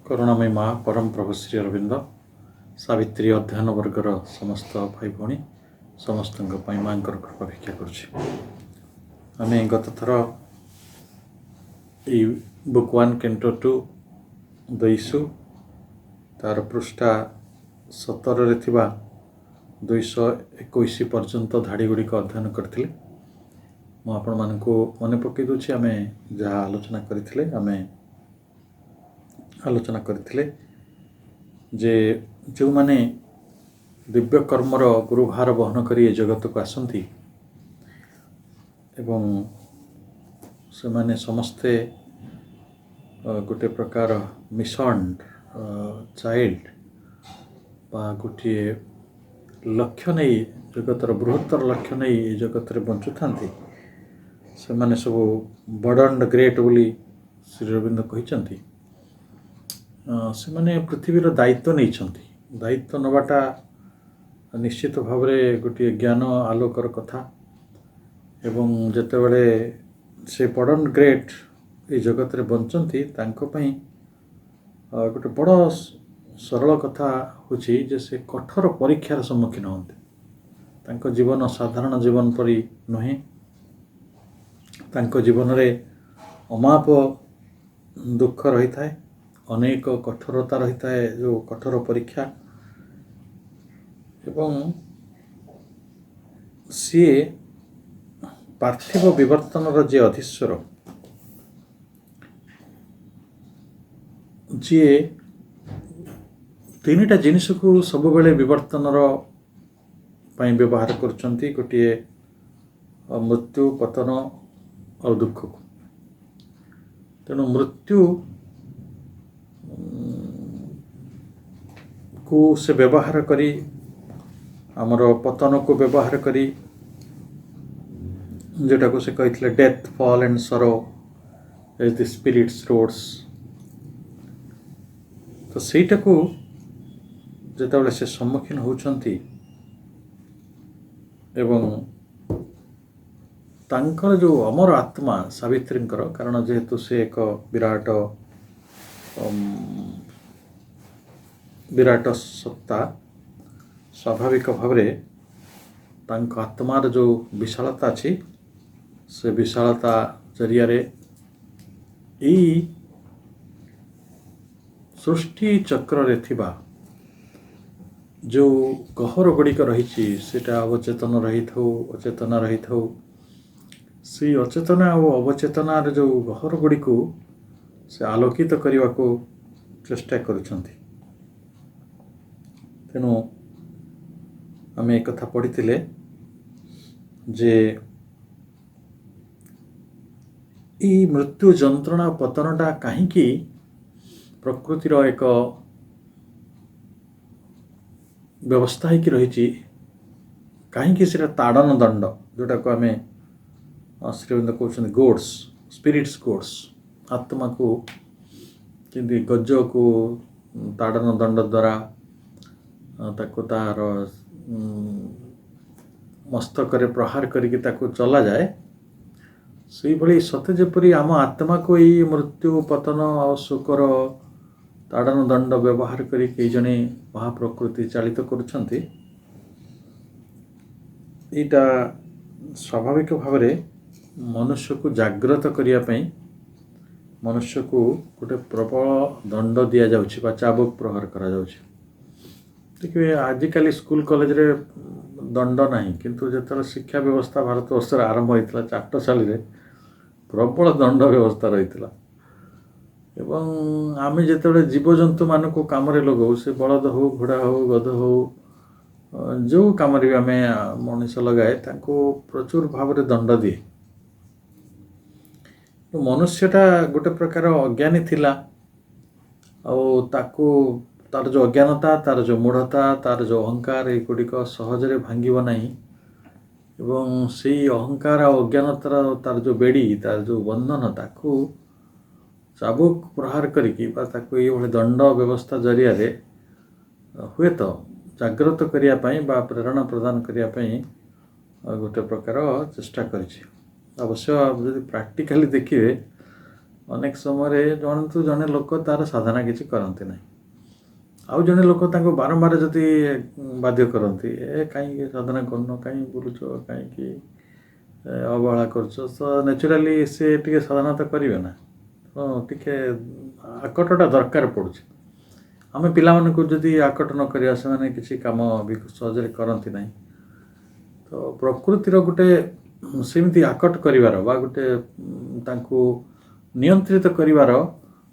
करुणामयी माँ परम प्रभु श्री अरविंद सावित्री अध्ययन वर्गर समस्त भाई भौणी समस्त माँ कृपा भिक्षा करें गत थर बुक 1 कैंटो 2 दईसु तार पृष्ठा 17 थिबा 221 पर्यंत धाड़ी गुड़िक अध्ययन करथिले। मु आपण मानकु मन पकई दूची आमे जहाँ आलोचना करथिले जे जो माने दिव्य कर्मर गुरुभार बहन करी जगत को आसंती एवं से माने समस्ते गोटे प्रकार मिशन चाइल्ड बा गोटे लक्ष्य नहीं जगतर बृहत्तर लक्ष्य नहीं जगत बंचु थांती से माने सब बड़ एंड ग्रेट बोली श्री अरविंद कहते से माने पृथ्वीर दायित्व नहीं दायित्व नवाटा निश्चित भाव में गोटे ज्ञान आलोकर कथा एवं जिते बड़े से बड़ एंड ग्रेट ये जगत रे बंचती गोटे बड़ सरल कथा हूँ जे से कठोर परीक्षार सम्मुखीन होते जीवन साधारण जीवन परी नुहे जीवन रे अमाप दुख रही था अनेक कठोरता रही था जो कठोर परीक्षा एवं सी पार्थिव विवर्तन जे अधीश्वर जी तीन टा जिनिस को सब बेले विवर्तन व्यवहार करछंती गोटे मृत्यु पतन और दुख को तेणु मृत्यु को से व्यवहार करी आमर पतन को व्यवहार करी जोटा को से कही डेथ फॉल एंड सरो एज द स्पिरिट्स रोड्स तो सेटा को जिते से सम्मुखीन होती एवं तांकर जो अमर आत्मा सावित्री कारण जेहेतु से एक विराट सत्ता स्वाभाविक भाव में आत्मार जो विशालता अच्छी से विशालता जरिया सृष्टि चक्र रे थिबा जो गहर गुड़िक रही अवचेतन रही था अचेतना रही था से अचेतना और अवचेतनार जो गहर गुड़ी को से आलोकित करने को चेष्टा करुछंती। तेणु आम एक कथा पढ़ी जे ई मृत्यु जंत्रणा पतनटा कहीं प्रकृतिर एक व्यवस्था ही रही कहीं ताड़न दंड जोटा को आम श्रीअरविंद कहते गोड्स स्पिरिट्स गोड्स आत्मा को कि गज को ताड़न दंड द्वारा तार मस्तक प्रहार करके चला जाए से भली सते जेपरी आम आत्मा को यही मृत्यु पतन और शोकर ताड़न दंड व्यवहार करी जने महाप्रकृति चालित करुछंती एटा स्वाभाविक भाव में मनुष्य को जागृत करने मनुष्य को गोटे प्रबल दंड दि जाऊँगी चाबुक प्रहार करा जाउछि। देखिए आजिकल स्कूल कॉलेज रे दंड नहीं किंतु जो शिक्षा व्यवस्था भारतवर्ष आरंभ होता चाटशाली रे प्रबल दंड व्यवस्था रही एवं आम जो जीवजंतु मान को कम लगाऊ से बलद हो घोड़ा हो गध हो जो कम आम मनीष लगाए प्रचुर भाव में दंड दिए मनुष्यटा गोटे प्रकार अज्ञानी थिला तार जो अज्ञानता तार जो मूढ़ता तार जो अहंकार युड़िक सहजरे भांगव नहीं एवं से अहंकार और अज्ञानतार तार जो बेड़ी तार जो बंधन ताकू चाबुक प्रहार करी दंड व्यवस्था जरिया हुए तो जागृत करने प्रेरणा प्रदान करने गोटे प्रकार चेष्टा कर अवश्य जब प्रैक्टिकली देखिए ଅନେକ ସମୟରେ ଜଣନ୍ତୁ ଜଣେ ଲୋକ ତାର ସାଧନା କିଛି କରନ୍ତି ନାହିଁ, ଆଉ ଜଣେ ଲୋକ ତାଙ୍କୁ ବାରମ୍ବାର ଯଦି ବାଧ୍ୟ କରନ୍ତି, କାହିଁକି ସାଧନା କରୁନ, କାହିଁକି ବୁଲୁଛ, କାହିଁକି ଅବହେଳା କରୁଛ, ତ ନ୍ୟାଚୁରାଲି ସେ ଟିକେ ସାଧନା ତ କରିବେ ନା। ତ ଟିକେ ଆକଟଟା ଦରକାର ପଡ଼ୁଛି। ଆମେ ପିଲାମାନଙ୍କୁ ଯଦି ଆକଟ ନ କରିବା ସେମାନେ କିଛି କାମ ବି ସହଜରେ କରନ୍ତି ନାହିଁ। ତ ପ୍ରକୃତିର ଗୋଟେ ସେମିତି ଆକଟ କରିବାର ବା ଗୋଟେ ତାଙ୍କୁ ନିୟନ୍ତ୍ରିତ କରିବାର,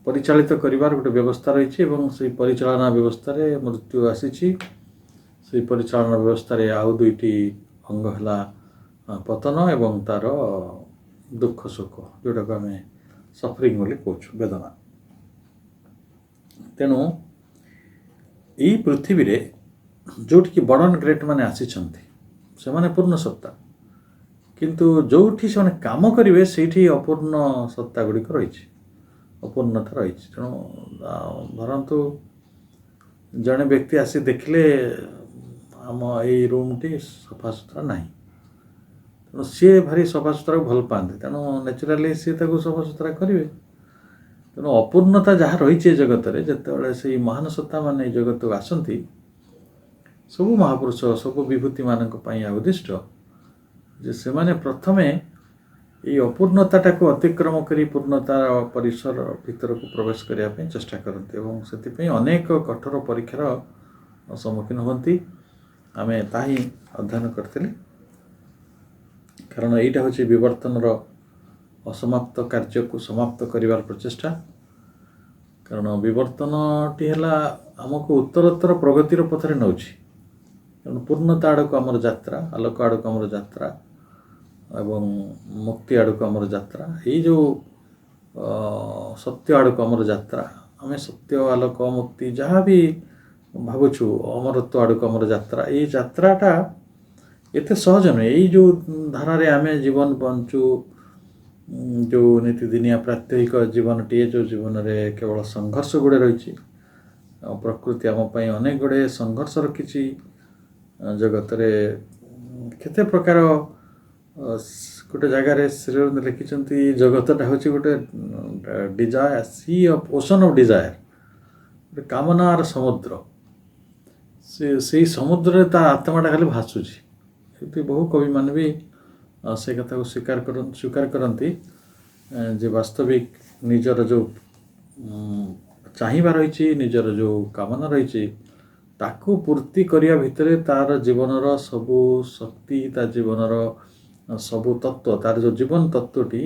ପରିଚାଳିତ କରିବାର ଗୋଟେ ବ୍ୟବସ୍ଥା ରହିଛି ଏବଂ ସେଇ ପରିଚାଳନା ବ୍ୟବସ୍ଥାରେ ମୃତ୍ୟୁ ଆସିଛି। ସେଇ ପରିଚାଳନା ବ୍ୟବସ୍ଥାରେ ଆଉ ଦୁଇଟି ଅଙ୍ଗ ହେଲା ପତନ ଏବଂ ତାର ଦୁଃଖ ସୁଖ, ଯେଉଁଟାକୁ ଆମେ ସଫରିଂ ବୋଲି କହୁଛୁ, ବେଦନା। ତେଣୁ ଏଇ ପୃଥିବୀରେ ଯେଉଁଠିକି ବଡ଼ ଗ୍ରେଟ୍ ମାନେ ଆସିଛନ୍ତି ସେମାନେ ପୂର୍ଣ୍ଣ ସତ୍ତା, କିନ୍ତୁ ଯେଉଁଠି ସେମାନେ କାମ କରିବେ ସେଇଠି ଅପୂର୍ଣ୍ଣ ସତ୍ତା ଗୁଡ଼ିକ ରହିଛି, ଅପୂର୍ଣ୍ଣତା ରହିଛି। ତେଣୁ ଧରନ୍ତୁ ଜଣେ ବ୍ୟକ୍ତି ଆସି ଦେଖିଲେ ଆମ ଏଇ ରୁମ୍ଟି ସଫାସୁତୁରା ନାହିଁ, ତେଣୁ ସିଏ ଭାରି ସଫାସୁତୁରାକୁ ଭଲ ପାଆନ୍ତି, ତେଣୁ ନ୍ୟାଚୁରାଲି ସିଏ ତାକୁ ସଫାସୁତୁରା କରିବେ। ତେଣୁ ଅପୂର୍ଣ୍ଣତା ଯାହା ରହିଛି ଏ ଜଗତରେ, ଯେତେବେଳେ ସେଇ ମହାନ ସତ୍ତା ମାନେ ଏ ଜଗତକୁ ଆସନ୍ତି, ସବୁ ମହାପୁରୁଷ ସବୁ ବିଭୂତିମାନଙ୍କ ପାଇଁ ଉଦ୍ଦିଷ୍ଟ ଯେ ସେମାନେ ପ୍ରଥମେ ଏଇ ଅପୂର୍ଣ୍ଣତାଟାକୁ ଅତିକ୍ରମ କରି ପୂର୍ଣ୍ଣତାର ପରିସର ଭିତରକୁ ପ୍ରବେଶ କରିବା ପାଇଁ ଚେଷ୍ଟା କରନ୍ତି ଏବଂ ସେଥିପାଇଁ ଅନେକ କଠୋର ପରୀକ୍ଷାର ସମ୍ମୁଖୀନ ହୁଅନ୍ତି। ଆମେ ତାହା ହିଁ ଅଧ୍ୟୟନ କରିଥିଲେ, କାରଣ ଏଇଟା ହେଉଛି ବିବର୍ତ୍ତନର ଅସମାପ୍ତ କାର୍ଯ୍ୟକୁ ସମାପ୍ତ କରିବାର ପ୍ରଚେଷ୍ଟା। କାରଣ ବିବର୍ତ୍ତନଟି ହେଲା ଆମକୁ ଉତ୍ତରୋତ୍ତର ପ୍ରଗତିର ପଥରେ ନେଉଛି, କାରଣ ପୂର୍ଣ୍ଣତା ଆଡ଼କୁ ଆମର ଯାତ୍ରା, ଆଲୋକ ଆଡ଼କୁ ଆମର ଯାତ୍ରା ଏବଂ ମୁକ୍ତି ଆଡ଼କୁ ଆମର ଯାତ୍ରା, ଏଇ ଯେଉଁ ସତ୍ୟ ଆଡ଼କୁ ଆମର ଯାତ୍ରା, ଆମେ ସତ୍ୟ, ଆଲୋକ, ମୁକ୍ତି ଯାହା ବି ଭାବୁଛୁ, ଅମରତ୍ୱ ଆଡ଼କୁ ଆମର ଯାତ୍ରା, ଏଇ ଯାତ୍ରାଟା ଏତେ ସହଜ ନୁହେଁ। ଏଇ ଯେଉଁ ଧାରାରେ ଆମେ ଜୀବନ ବଞ୍ଚୁ, ଯେଉଁ ନୀତିଦିନିଆ ପ୍ରାତ୍ୟହିକ ଜୀବନଟିଏ, ଯେଉଁ ଜୀବନରେ କେବଳ ସଂଘର୍ଷ ଗୁଡ଼େ ରହିଛି, ପ୍ରକୃତି ଆମ ପାଇଁ ଅନେକ ଗୁଡ଼ିଏ ସଂଘର୍ଷ ରଖିଛି। ଜଗତରେ କେତେ ପ୍ରକାର ଗୋଟେ ଜାଗାରେ ଶ୍ରୀ ଅରବିନ୍ଦ ଲେଖିଛନ୍ତି, ଜଗତଟା ହେଉଛି ଗୋଟେ desire, C of ocean of desire, ଗୋଟେ କାମନାର ସମୁଦ୍ର। ସେଇ ସମୁଦ୍ରରେ ତା ଆତ୍ମାଟା ଖାଲି ଭାସୁଛି। ଏମିତି ବହୁ କବିମାନେ ବି ସେ କଥାକୁ ସ୍ୱୀକାର କରନ୍ତି ଯେ ବାସ୍ତବିକ ନିଜର ଯେଉଁ ଚାହିଁବା ରହିଛି, ନିଜର ଯେଉଁ କାମନା ରହିଛି, ତାକୁ ପୂର୍ତ୍ତି କରିବା ଭିତରେ ତାର ଜୀବନର ସବୁ ଶକ୍ତି, ତା ଜୀବନର ସବୁ ତତ୍ତ୍ୱ, ତାର ଯେଉଁ ଜୀବନ ତତ୍ତ୍ୱଟି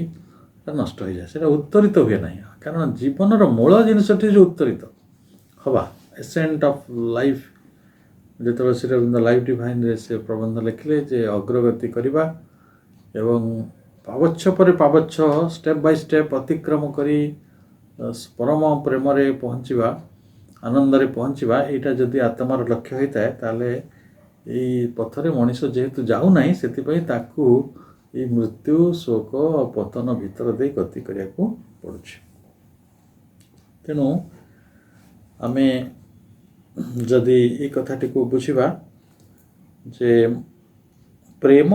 ନଷ୍ଟ ହୋଇଯାଏ, ସେଇଟା ଉତ୍ତରିତ ହୁଏ ନାହିଁ। କାରଣ ଜୀବନର ମୂଳ ଜିନିଷଟି ଯେଉଁ ଉତ୍ତରିତ ହେବା, ଏସେଣ୍ଟ ଅଫ୍ ଲାଇଫ୍, ଯେତେବେଳେ ଶ୍ରୀ ଅରବିନ୍ଦ ଲାଇଫ୍ ଡିଭାଇନ୍ରେ ସେ ପ୍ରବନ୍ଧ ଲେଖିଲେ ଯେ ଅଗ୍ରଗତି କରିବା ଏବଂ ପାବଚ୍ଛ ପରେ ପାବଚ୍ଛ ଷ୍ଟେପ୍ ବାଇ ଷ୍ଟେପ୍ ଅତିକ୍ରମ କରି ପରମ ପ୍ରେମରେ ପହଞ୍ଚିବା, ଆନନ୍ଦରେ ପହଞ୍ଚିବା, ଏଇଟା ଯଦି ଆତ୍ମାର ଲକ୍ଷ୍ୟ ହୋଇଥାଏ, ତାହେଲେ ଏଇ ପଥରେ ମଣିଷ ଯେହେତୁ ଯାଉନାହିଁ, ସେଥିପାଇଁ ତାକୁ ଏଇ ମୃତ୍ୟୁ, ଶୋକ, ପତନ ଭିତର ଦେଇ ଗତି କରିବାକୁ ପଡ଼ୁଛି। ତେଣୁ ଆମେ ଯଦି ଏ କଥାଟିକୁ ବୁଝିବା ଯେ ପ୍ରେମ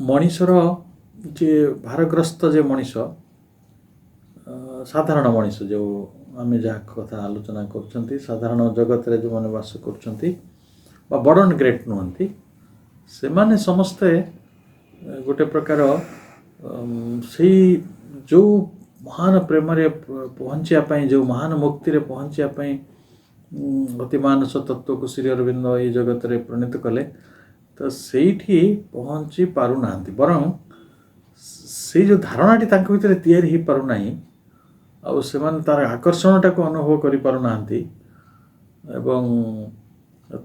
ମଣିଷର ଯେ ଭାରଗ୍ରସ୍ତ ଯେ ମଣିଷ, ସାଧାରଣ ମଣିଷ, ଯେଉଁ ଆମେ ଯାହା କଥା ଆଲୋଚନା କରୁଛନ୍ତି, ସାଧାରଣ ଜଗତରେ ଯେଉଁମାନେ ବାସ କରୁଛନ୍ତି ବା ବଡ଼ ଗ୍ରେଟ୍ ନୁହନ୍ତି, ସେମାନେ ସମସ୍ତେ ଗୋଟେ ପ୍ରକାର ସେଇ ଯେଉଁ ମହାନ ପ୍ରେମରେ ପହଞ୍ଚିବା ପାଇଁ, ଯେଉଁ ମହାନ ମୁକ୍ତିରେ ପହଞ୍ଚିବା ପାଇଁ ଅତି ମାନସ ତତ୍ତ୍ୱକୁ ଶ୍ରୀ ଅରବିନ୍ଦ ଏଇ ଜଗତରେ ପ୍ରଣୀତ କଲେ, ତ ସେଇଠି ପହଞ୍ଚି ପାରୁନାହାନ୍ତି, ବରଂ ସେଇ ଯେଉଁ ଧାରଣାଟି ତାଙ୍କ ଭିତରେ ତିଆରି ହୋଇପାରୁନାହିଁ, ଆଉ ସେମାନେ ତାର ଆକର୍ଷଣଟାକୁ ଅନୁଭବ କରିପାରୁନାହାନ୍ତି। ଏବଂ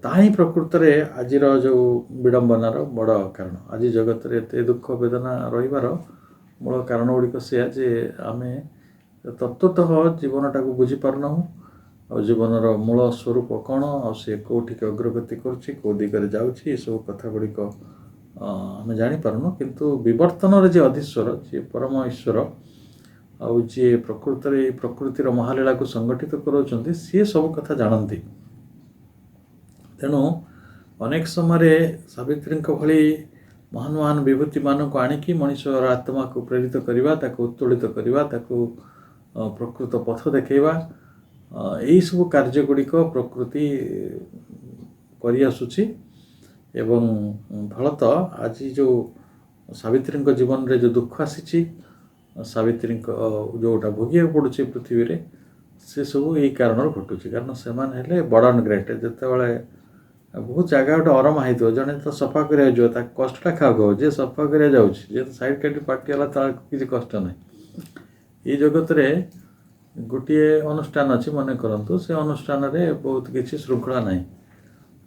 ତାହା ହିଁ ପ୍ରକୃତରେ ଆଜିର ଯେଉଁ ବିଡ଼ମ୍ବନାର ବଡ଼ କାରଣ। ଆଜି ଜଗତରେ ଏତେ ଦୁଃଖ ବେଦନା ରହିବାର ମୂଳ କାରଣ ଗୁଡ଼ିକ ସେୟା ଯେ ଆମେ ତତ୍ତ୍ୱତଃ ଜୀବନଟାକୁ ବୁଝିପାରୁନାହୁଁ, ଆଉ ଜୀବନର ମୂଳ ସ୍ୱରୂପ କ'ଣ, ଆଉ ସେ କେଉଁଠିକି ଅଗ୍ରଗତି କରୁଛି, କେଉଁ ଦିଗରେ ଯାଉଛି, ଏସବୁ କଥା ଗୁଡ଼ିକ ଆମେ ଜାଣିପାରୁନୁ। କିନ୍ତୁ ବିବର୍ତ୍ତନର ଯେ ଅଧୀଶ୍ୱର, ଯିଏ ପରମ ଈଶ୍ୱର, ଆଉ ଯିଏ ପ୍ରକୃତରେ ଏଇ ପ୍ରକୃତିର ମହାଲୀଳାକୁ ସଂଗଠିତ କରାଉଛନ୍ତି, ସିଏ ସବୁ କଥା ଜାଣନ୍ତି। ତେଣୁ ଅନେକ ସମୟରେ ସାବିତ୍ରୀଙ୍କ ଭଳି महान महान विभूति मान को आणिकी मनुष्यर आत्मा को प्रेरित करवा उत्तोलित करवा प्रकृत पथ देखा यही सब कार्य गुड़िक प्रकृति करि आसुछि एवं फलतः आज जो सावित्री जीवन रे जो दुख आसी सावित्री जोटा भोगिया पड़ुछि पृथ्वी रे से सब यही कारण घटुछि कारण से माने बर्डन ग्रेट जितेबाला बहुत जगह गोटे अरमा होता जड़े तो सफा कर कष्टा खाओ जे सफा कर जे साइड काटी पाटिगला किसी कष्ट ना ये जगत रे गोटे अनुष्ठान अच्छी मन करतु से अनुष्ठान रे बहुत किसी श्रृंखला ना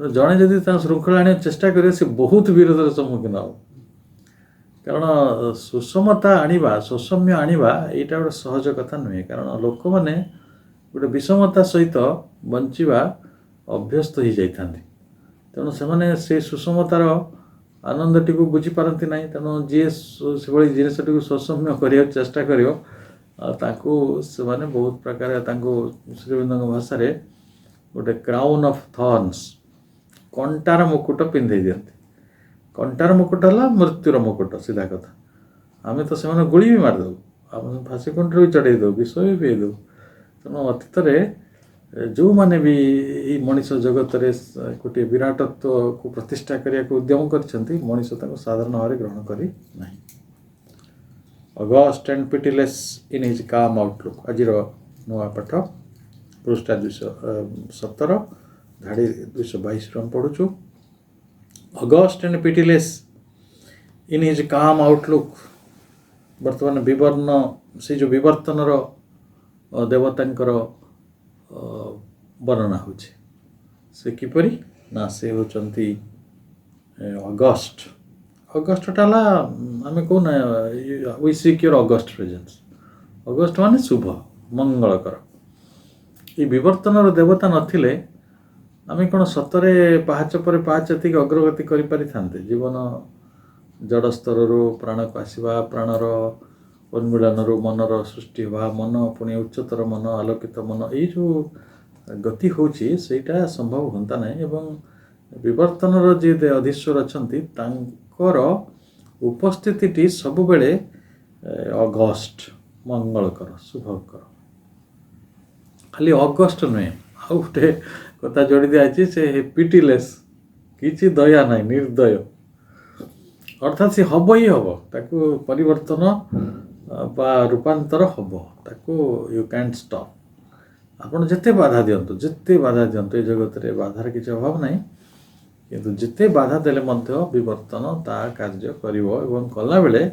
तो जड़े जदि श्रृंखला आने चेष्टा करे से बहुत विरोध सम्मुखीन हो कारण सुषमता आनिबा सौसम्य आनिबा यहाँ गोटे सहज कथा नुहे कारण लोक मैंने गोटे विषमता सहित बंचिबा अभ्यस्त हो जाती तेणु से सुषमतार आनंदटी को बुझीपारती ना तेणु जी से जिनसटी सौसम्य करने चेष्टा कर बहुत प्रकार श्रीबिंद भाषा गोटे क्राउन ऑफ थॉर्न्स कंटार मुकुट पिंधे दिखती कंटार मुकुट है मृत्युर मुकुट सीधा कथा आम तो से गुड़ी भी मारिदेव आम फाँसी कंटर भी चढ़ई दो विष भी पी दो तेणु अतीत जो मैंने भी मनीष जगत रे गोटे विराटत्व को प्रतिष्ठा करने को उद्यम कर मनीष साधारण भाव ग्रहण करी ना august and pitiless in his calm outlook आज नुआ पाठ पृष्ठा 217 धाड़ी 222 पढ़ुचु august and pitiless in his calm outlook बर्तमान विवर्ण से जो विवर्तनर देवतांकर वर्णना होछि से किपरि ना से होचंती अगस्ट टाला आमे को ना we secure august presence august माने शुभ मंगलकर ये विवर्तनर देवता नथिले आमे कोन सतरे पाहाच पर पाहाच एतिक अग्रगति करि पारि थांते जीवन जड़ स्तर प्राण को आसवा प्राणर उन्मीलन मनर सृष्टि हुआ मन पुणी उच्चतर मन आलोकित मन ये जो गति होची सेटा संभव होता ना एवं विवर्तनर जे अधीश्वर अच्छंती तांकर उपस्थिति सब बेले अगस्ट मंगलकर शुभकर खाली अगस्ट नुहे आ गोटे कथा जोड़ी दिखाई से पिटिलेस किसी दया ना निर्दय अर्थात से हम ही हम ताकू परिवर्तन बा रूपांतर हम ताकू यू कैंट स्टॉप आपड़ जिते बाधा दिंतु ये जगत रे बाधार किसी अभाव ना किंतु जिते बाधा देले मध्य विवर्तन ता कार्य करिवो एवं कला बेले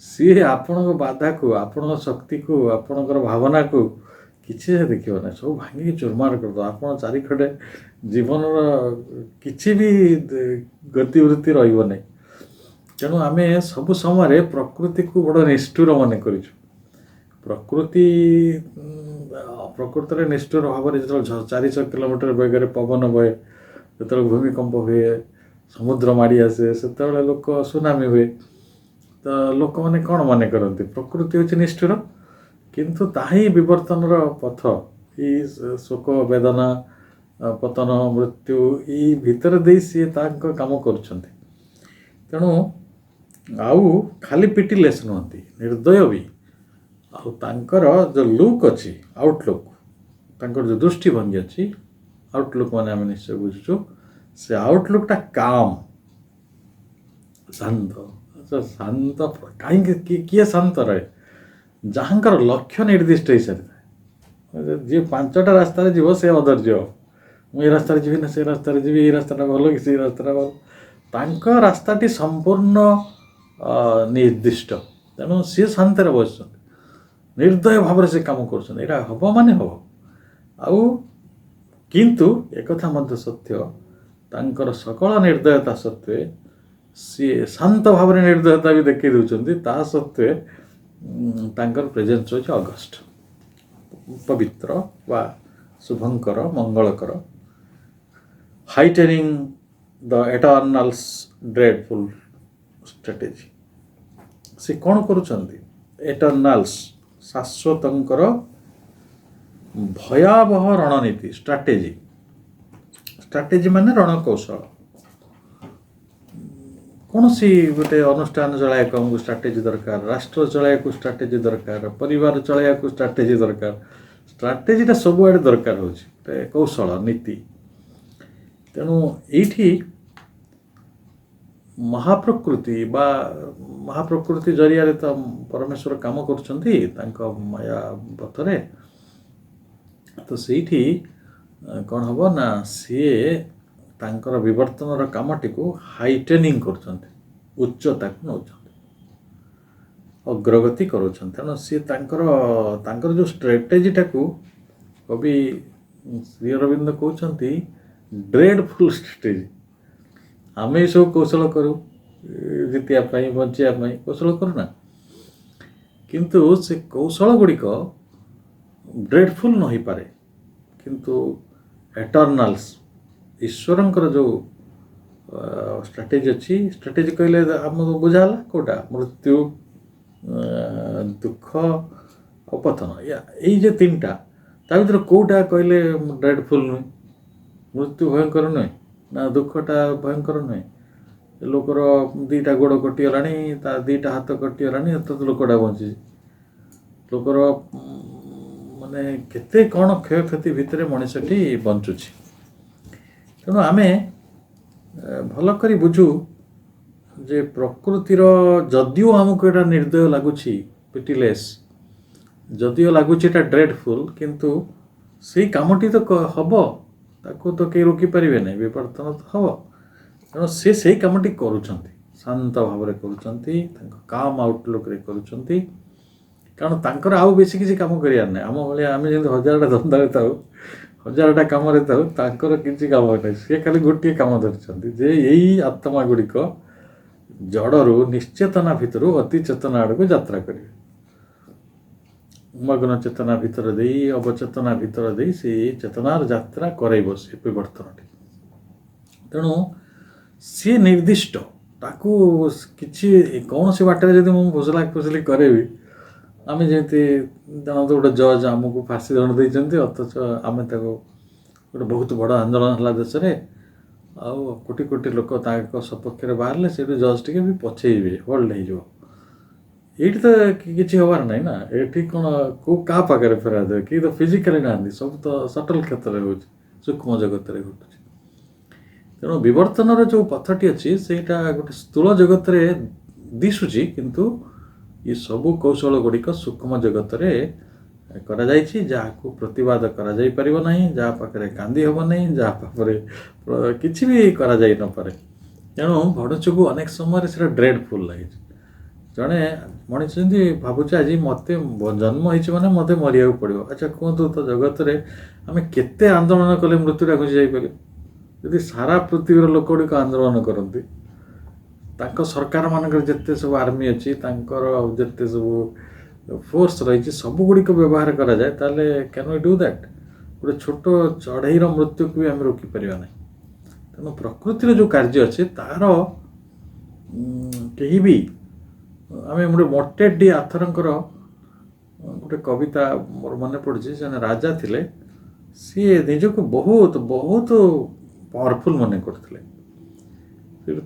सी आपण बाधा को आपण शक्ति को आपणकर भावना को किसी से देखियो ना सब भांगी चुरमार कर दो आपण चारिखडे जीवन किसी भी गतिवृत्ति रहिबो नै तेणु आम सब समय प्रकृति को बड़ निष्ठुर मन कर प्रकृति प्रकृति निष्ठुर भाव में जो 400 किलोमीटर बेगर पवन बहे जो भूमिकंप हुए समुद्र माड़ी आसे से लोक सुनामी हुए तो लोक मैंने कौन मन करती प्रकृति हूँ निष्ठुर किंतु ताही विवर्तन पथ ये शोक वेदना पतन मृत्यु ये भितर दे सी काम कर तेणु आउ खाली पिटिलेस नुहति निर्दय भी आउ तांकर जो लुक अच्छी आउटलुक तांकर जो दृष्टिभंगी अच्छी आउटलुक माने आम निश्चय बुझुचु से आउटलुकटा काम शांत शांत कहीं किए शांत रहे जहाँकर लक्ष्य निर्दिष्ट हो सारी जी 5टा रास्तार जीव से अधर्य मुझे रास्तार जी ना से रास्तार जी ये रास्ता भल कि से रास्ता भल तांक रास्ताटी संपूर्ण निर्दिष्ट तेणु सी शांति बस निर्दय भाव से कम कर हम माने हम आउ किंतु एक मध्य सत्य तांकर सकल निर्दयता सत्वे सी शांत भाव निर्दयता भी देखी दूसरी ता सत्वे तांकर प्रेजेंस होछि अगस्ट पवित्र वा शुभंकर मंगलकर हाइटेनिंग द एटर्नल्स ड्रेडफुल स्ट्रेटेजी से कौन करुछंती एटर्नल्स शाश्वतंकर भयावह रणनीति स्ट्राटेजी माने रणकौशल କୌଣସି ଗୋଟେ ଅନୁଷ୍ଠାନ ଚଳାଇବାକୁ ଆମକୁ ଷ୍ଟ୍ରାଟେଜି ଦରକାର, ରାଷ୍ଟ୍ର ଚଳାଇବାକୁ ଷ୍ଟ୍ରାଟେଜି ଦରକାର, ପରିବାର ଚଳାଇବାକୁ ଷ୍ଟ୍ରାଟେଜି ଦରକାର। ଷ୍ଟ୍ରାଟେଜିଟା ସବୁଆଡ଼େ ଦରକାର ହେଉଛି, ଗୋଟେ କୌଶଳ ନୀତି। ତେଣୁ ଏଇଠି ମହାପ୍ରକୃତି ବା ମହାପ୍ରକୃତି ଜରିଆରେ ତ ପରମେଶ୍ୱର କାମ କରୁଛନ୍ତି ତାଙ୍କ ମାୟା ପଥରେ। ତ ସେଇଠି କ'ଣ ହେବ ନା ସିଏ ତାଙ୍କର ବିବର୍ତ୍ତନର କାମଟିକୁ ହାଇଟେନିଂ କରୁଛନ୍ତି, ଉଚ୍ଚତାକୁ ନେଉଛନ୍ତି, ଅଗ୍ରଗତି କରୁଛନ୍ତି। ତେଣୁ ସିଏ ତାଙ୍କର ଯେଉଁ ଷ୍ଟ୍ରାଟେଜିଟାକୁ କବି ଶ୍ରୀ ଅରବିନ୍ଦ କହୁଛନ୍ତି ଡ୍ରେଡଫୁଲ୍ ଷ୍ଟ୍ରାଟେଜି। ଆମେ ଏସବୁ କୌଶଳ କରୁ ଜିତିବା ପାଇଁ, ବଞ୍ଚିବା ପାଇଁ କୌଶଳ କରୁନା, କିନ୍ତୁ ସେ କୌଶଳ ଗୁଡ଼ିକ ଡ୍ରେଡଫୁଲ୍ ନ ହେଇପାରେ, କିନ୍ତୁ ଏଟର୍ନାଲ୍ସ ଈଶ୍ୱରଙ୍କର ଯେଉଁ ଷ୍ଟ୍ରାଟେଜି ଅଛି, ଷ୍ଟ୍ରାଟେଜି କହିଲେ ଆମକୁ ବୁଝା ହେଲା କେଉଁଟା, ମୃତ୍ୟୁ, ଦୁଃଖ ଆଉ ପତନ, ଏଇ ଯେ ତିନିଟା, ତା ଭିତରେ କେଉଁଟା କହିଲେ ଡ୍ରେଡଫୁଲ୍ ନୁହେଁ? ମୃତ୍ୟୁ ଭୟଙ୍କର ନୁହେଁ ନା ଦୁଃଖଟା ଭୟଙ୍କର ନୁହେଁ? ଲୋକର ଦୁଇଟା ଗୋଡ଼ କଟିଗଲାଣି, ତା ଦୁଇଟା ହାତ କଟିଗଲାଣି, ଏତ ଲୋକଟା ବଞ୍ଚିଛି। ଲୋକର ମାନେ କେତେ କ'ଣ କ୍ଷୟକ୍ଷତି ଭିତରେ ମଣିଷଟି ବଞ୍ଚୁଛି। ତେଣୁ ଆମେ ଭଲ କରି ବୁଝୁ ଯେ ପ୍ରକୃତିର ଯଦିଓ ଆମକୁ ଏଇଟା ନିର୍ଦ୍ଦୟ ଲାଗୁଛି, ପିଟିଲେସ୍, ଯଦିଓ ଲାଗୁଛି ଏଇଟା ଡ୍ରେଡଫୁଲ୍, କିନ୍ତୁ ସେଇ କାମଟି ତ ହେବ, ତାକୁ ତ କେହି ରୋକିପାରିବେ ନାହିଁ, ବିବର୍ତ୍ତନ ତ ହେବ। ତେଣୁ ସେ ସେଇ କାମଟି କରୁଛନ୍ତି, ଶାନ୍ତ ଭାବରେ କରୁଛନ୍ତି, ତାଙ୍କ କାମ୍ ଆଉଟଲୁକ୍ରେ କରୁଛନ୍ତି। କାରଣ ତାଙ୍କର ଆଉ ବେଶୀ କିଛି କାମ କରିବାର ନାହିଁ। ଆମ ଭଳିଆ ଆମେ ଯେମିତି ହଜାରଟା ଧନ୍ଦାରେ ଥାଉ, ହଜାରଟା କାମରେ ଥାଉ, ତାଙ୍କର କିଛି କାମ ନାହିଁ। ସେ ଖାଲି ଗୋଟିଏ କାମ ଧରିଛନ୍ତି ଯେ ଏଇ ଆତ୍ମା ଗୁଡ଼ିକ ଜଡ଼ରୁ ନିଶ୍ଚେତନା ଭିତରୁ ଅତି ଚେତନା ଆଡ଼କୁ ଯାତ୍ରା କରିବେ। ମଗ୍ନ ଚେତନା ଭିତର ଦେଇ, ଅବଚେତନା ଭିତର ଦେଇ ସେଇ ଚେତନାର ଯାତ୍ରା କରାଇବ ସେ ବିବର୍ତ୍ତନଟି। ତେଣୁ ସିଏ ନିର୍ଦ୍ଦିଷ୍ଟ, ତାକୁ କିଛି କୌଣସି ବାଟରେ ଯଦି ମୁଁ ଫୁସଲି କରେଇବି, ଆମେ ଯେମିତି ଜାଣନ୍ତୁ ଗୋଟେ ଜଜ୍ ଆମକୁ ଫାଶୀ ଦଣ୍ଡ ଦେଇଛନ୍ତି, ଅଥଚ ଆମେ ତାକୁ ଗୋଟେ ବହୁତ ବଡ଼ ଆନ୍ଦୋଳନ ହେଲା ଦେଶରେ, ଆଉ କୋଟି କୋଟି ଲୋକ ତାଙ୍କ ସପକ୍ଷରେ ବାହାରିଲେ, ସେଇଠୁ ଜଜ୍ ଟିକେ ବି ପଛେଇବେ, ହୋଲ୍ଡ ହେଇଯିବ। ଏଇଠି ତ କିଛି ହେବାର ନାହିଁ ନା। ଏଠି କ'ଣ କେଉଁ କାହା ପାଖରେ ଫେରା ଦେବେ? କେହି ତ ଫିଜିକାଲି ନାହାନ୍ତି, ସବୁ ତ ସଟଲ୍ କ୍ଷେତ୍ରରେ ହେଉଛି, ସୂକ୍ଷ୍ମ ଜଗତରେ ଘଟୁଛି। ତେଣୁ ବିବର୍ତ୍ତନର ଯେଉଁ ପଥଟି ଅଛି ସେଇଟା ଗୋଟେ ସ୍ଥୂଳ ଜଗତରେ ଦିଶୁଛି, କିନ୍ତୁ ଏ ସବୁ କୌଶଳ ଗୁଡ଼ିକ ସୂକ୍ଷ୍ମ ଜଗତରେ କରାଯାଇଛି, ଯାହାକୁ ପ୍ରତିବାଦ କରାଯାଇପାରିବ ନାହିଁ, ଯାହା ପାଖରେ କାନ୍ଦି ହେବ ନାହିଁ, ଯାହା ପାଖରେ କିଛି ବି କରାଯାଇ ନପାରେ। ତେଣୁ ଭଡ଼ଚୁକୁ ଅନେକ ସମୟରେ ସେଇଟା ଡ୍ରେଡଫୁଲ୍ ଲାଗିଛି। ଜଣେ ମଣିଷ ଯେମିତି ଭାବୁଛି ଆଜି ମୋତେ ଜନ୍ମ ହେଇଛି ମାନେ ମୋତେ ମରିବାକୁ ପଡ଼ିବ। ଆଚ୍ଛା କୁହନ୍ତୁ ତ, ଜଗତରେ ଆମେ କେତେ ଆନ୍ଦୋଳନ କଲେ ମୃତ୍ୟୁଟା ଘୁଞ୍ଚି ଯାଇପାରିବ? ଯଦି ସାରା ପୃଥିବୀର ଲୋକ ଗୁଡ଼ିକ ଆନ୍ଦୋଳନ କରନ୍ତି, ତାଙ୍କ ସରକାରମାନଙ୍କର ଯେତେ ସବୁ ଆର୍ମି ଅଛି, ତାଙ୍କର ଯେତେ ସବୁ ଫୋର୍ସ ରହିଛି, ସବୁଗୁଡ଼ିକ ବ୍ୟବହାର କରାଯାଏ, ତାହେଲେ କ୍ୟାନ୍ ୱି ଡୁ ଦ୍ୟାଟ୍? ଗୋଟେ ଛୋଟ ଚଢ଼େଇର ମୃତ୍ୟୁକୁ ବି ଆମେ ରୋକିପାରିବା ନାହିଁ। ତେଣୁ ପ୍ରକୃତିର ଯେଉଁ କାର୍ଯ୍ୟ ଅଛି ତାହାର କେହି ବି, ଆମେ ଗୋଟେ ମୋଟେଡ୍ ଡି ଆଥରଙ୍କର ଗୋଟେ କବିତା ମୋର ମନେ ପଡ଼ୁଛି। ଜଣେ ରାଜା ଥିଲେ, ସିଏ ନିଜକୁ ବହୁତ ବହୁତ ପାୱାରଫୁଲ୍ ମନେ କରୁଥିଲେ।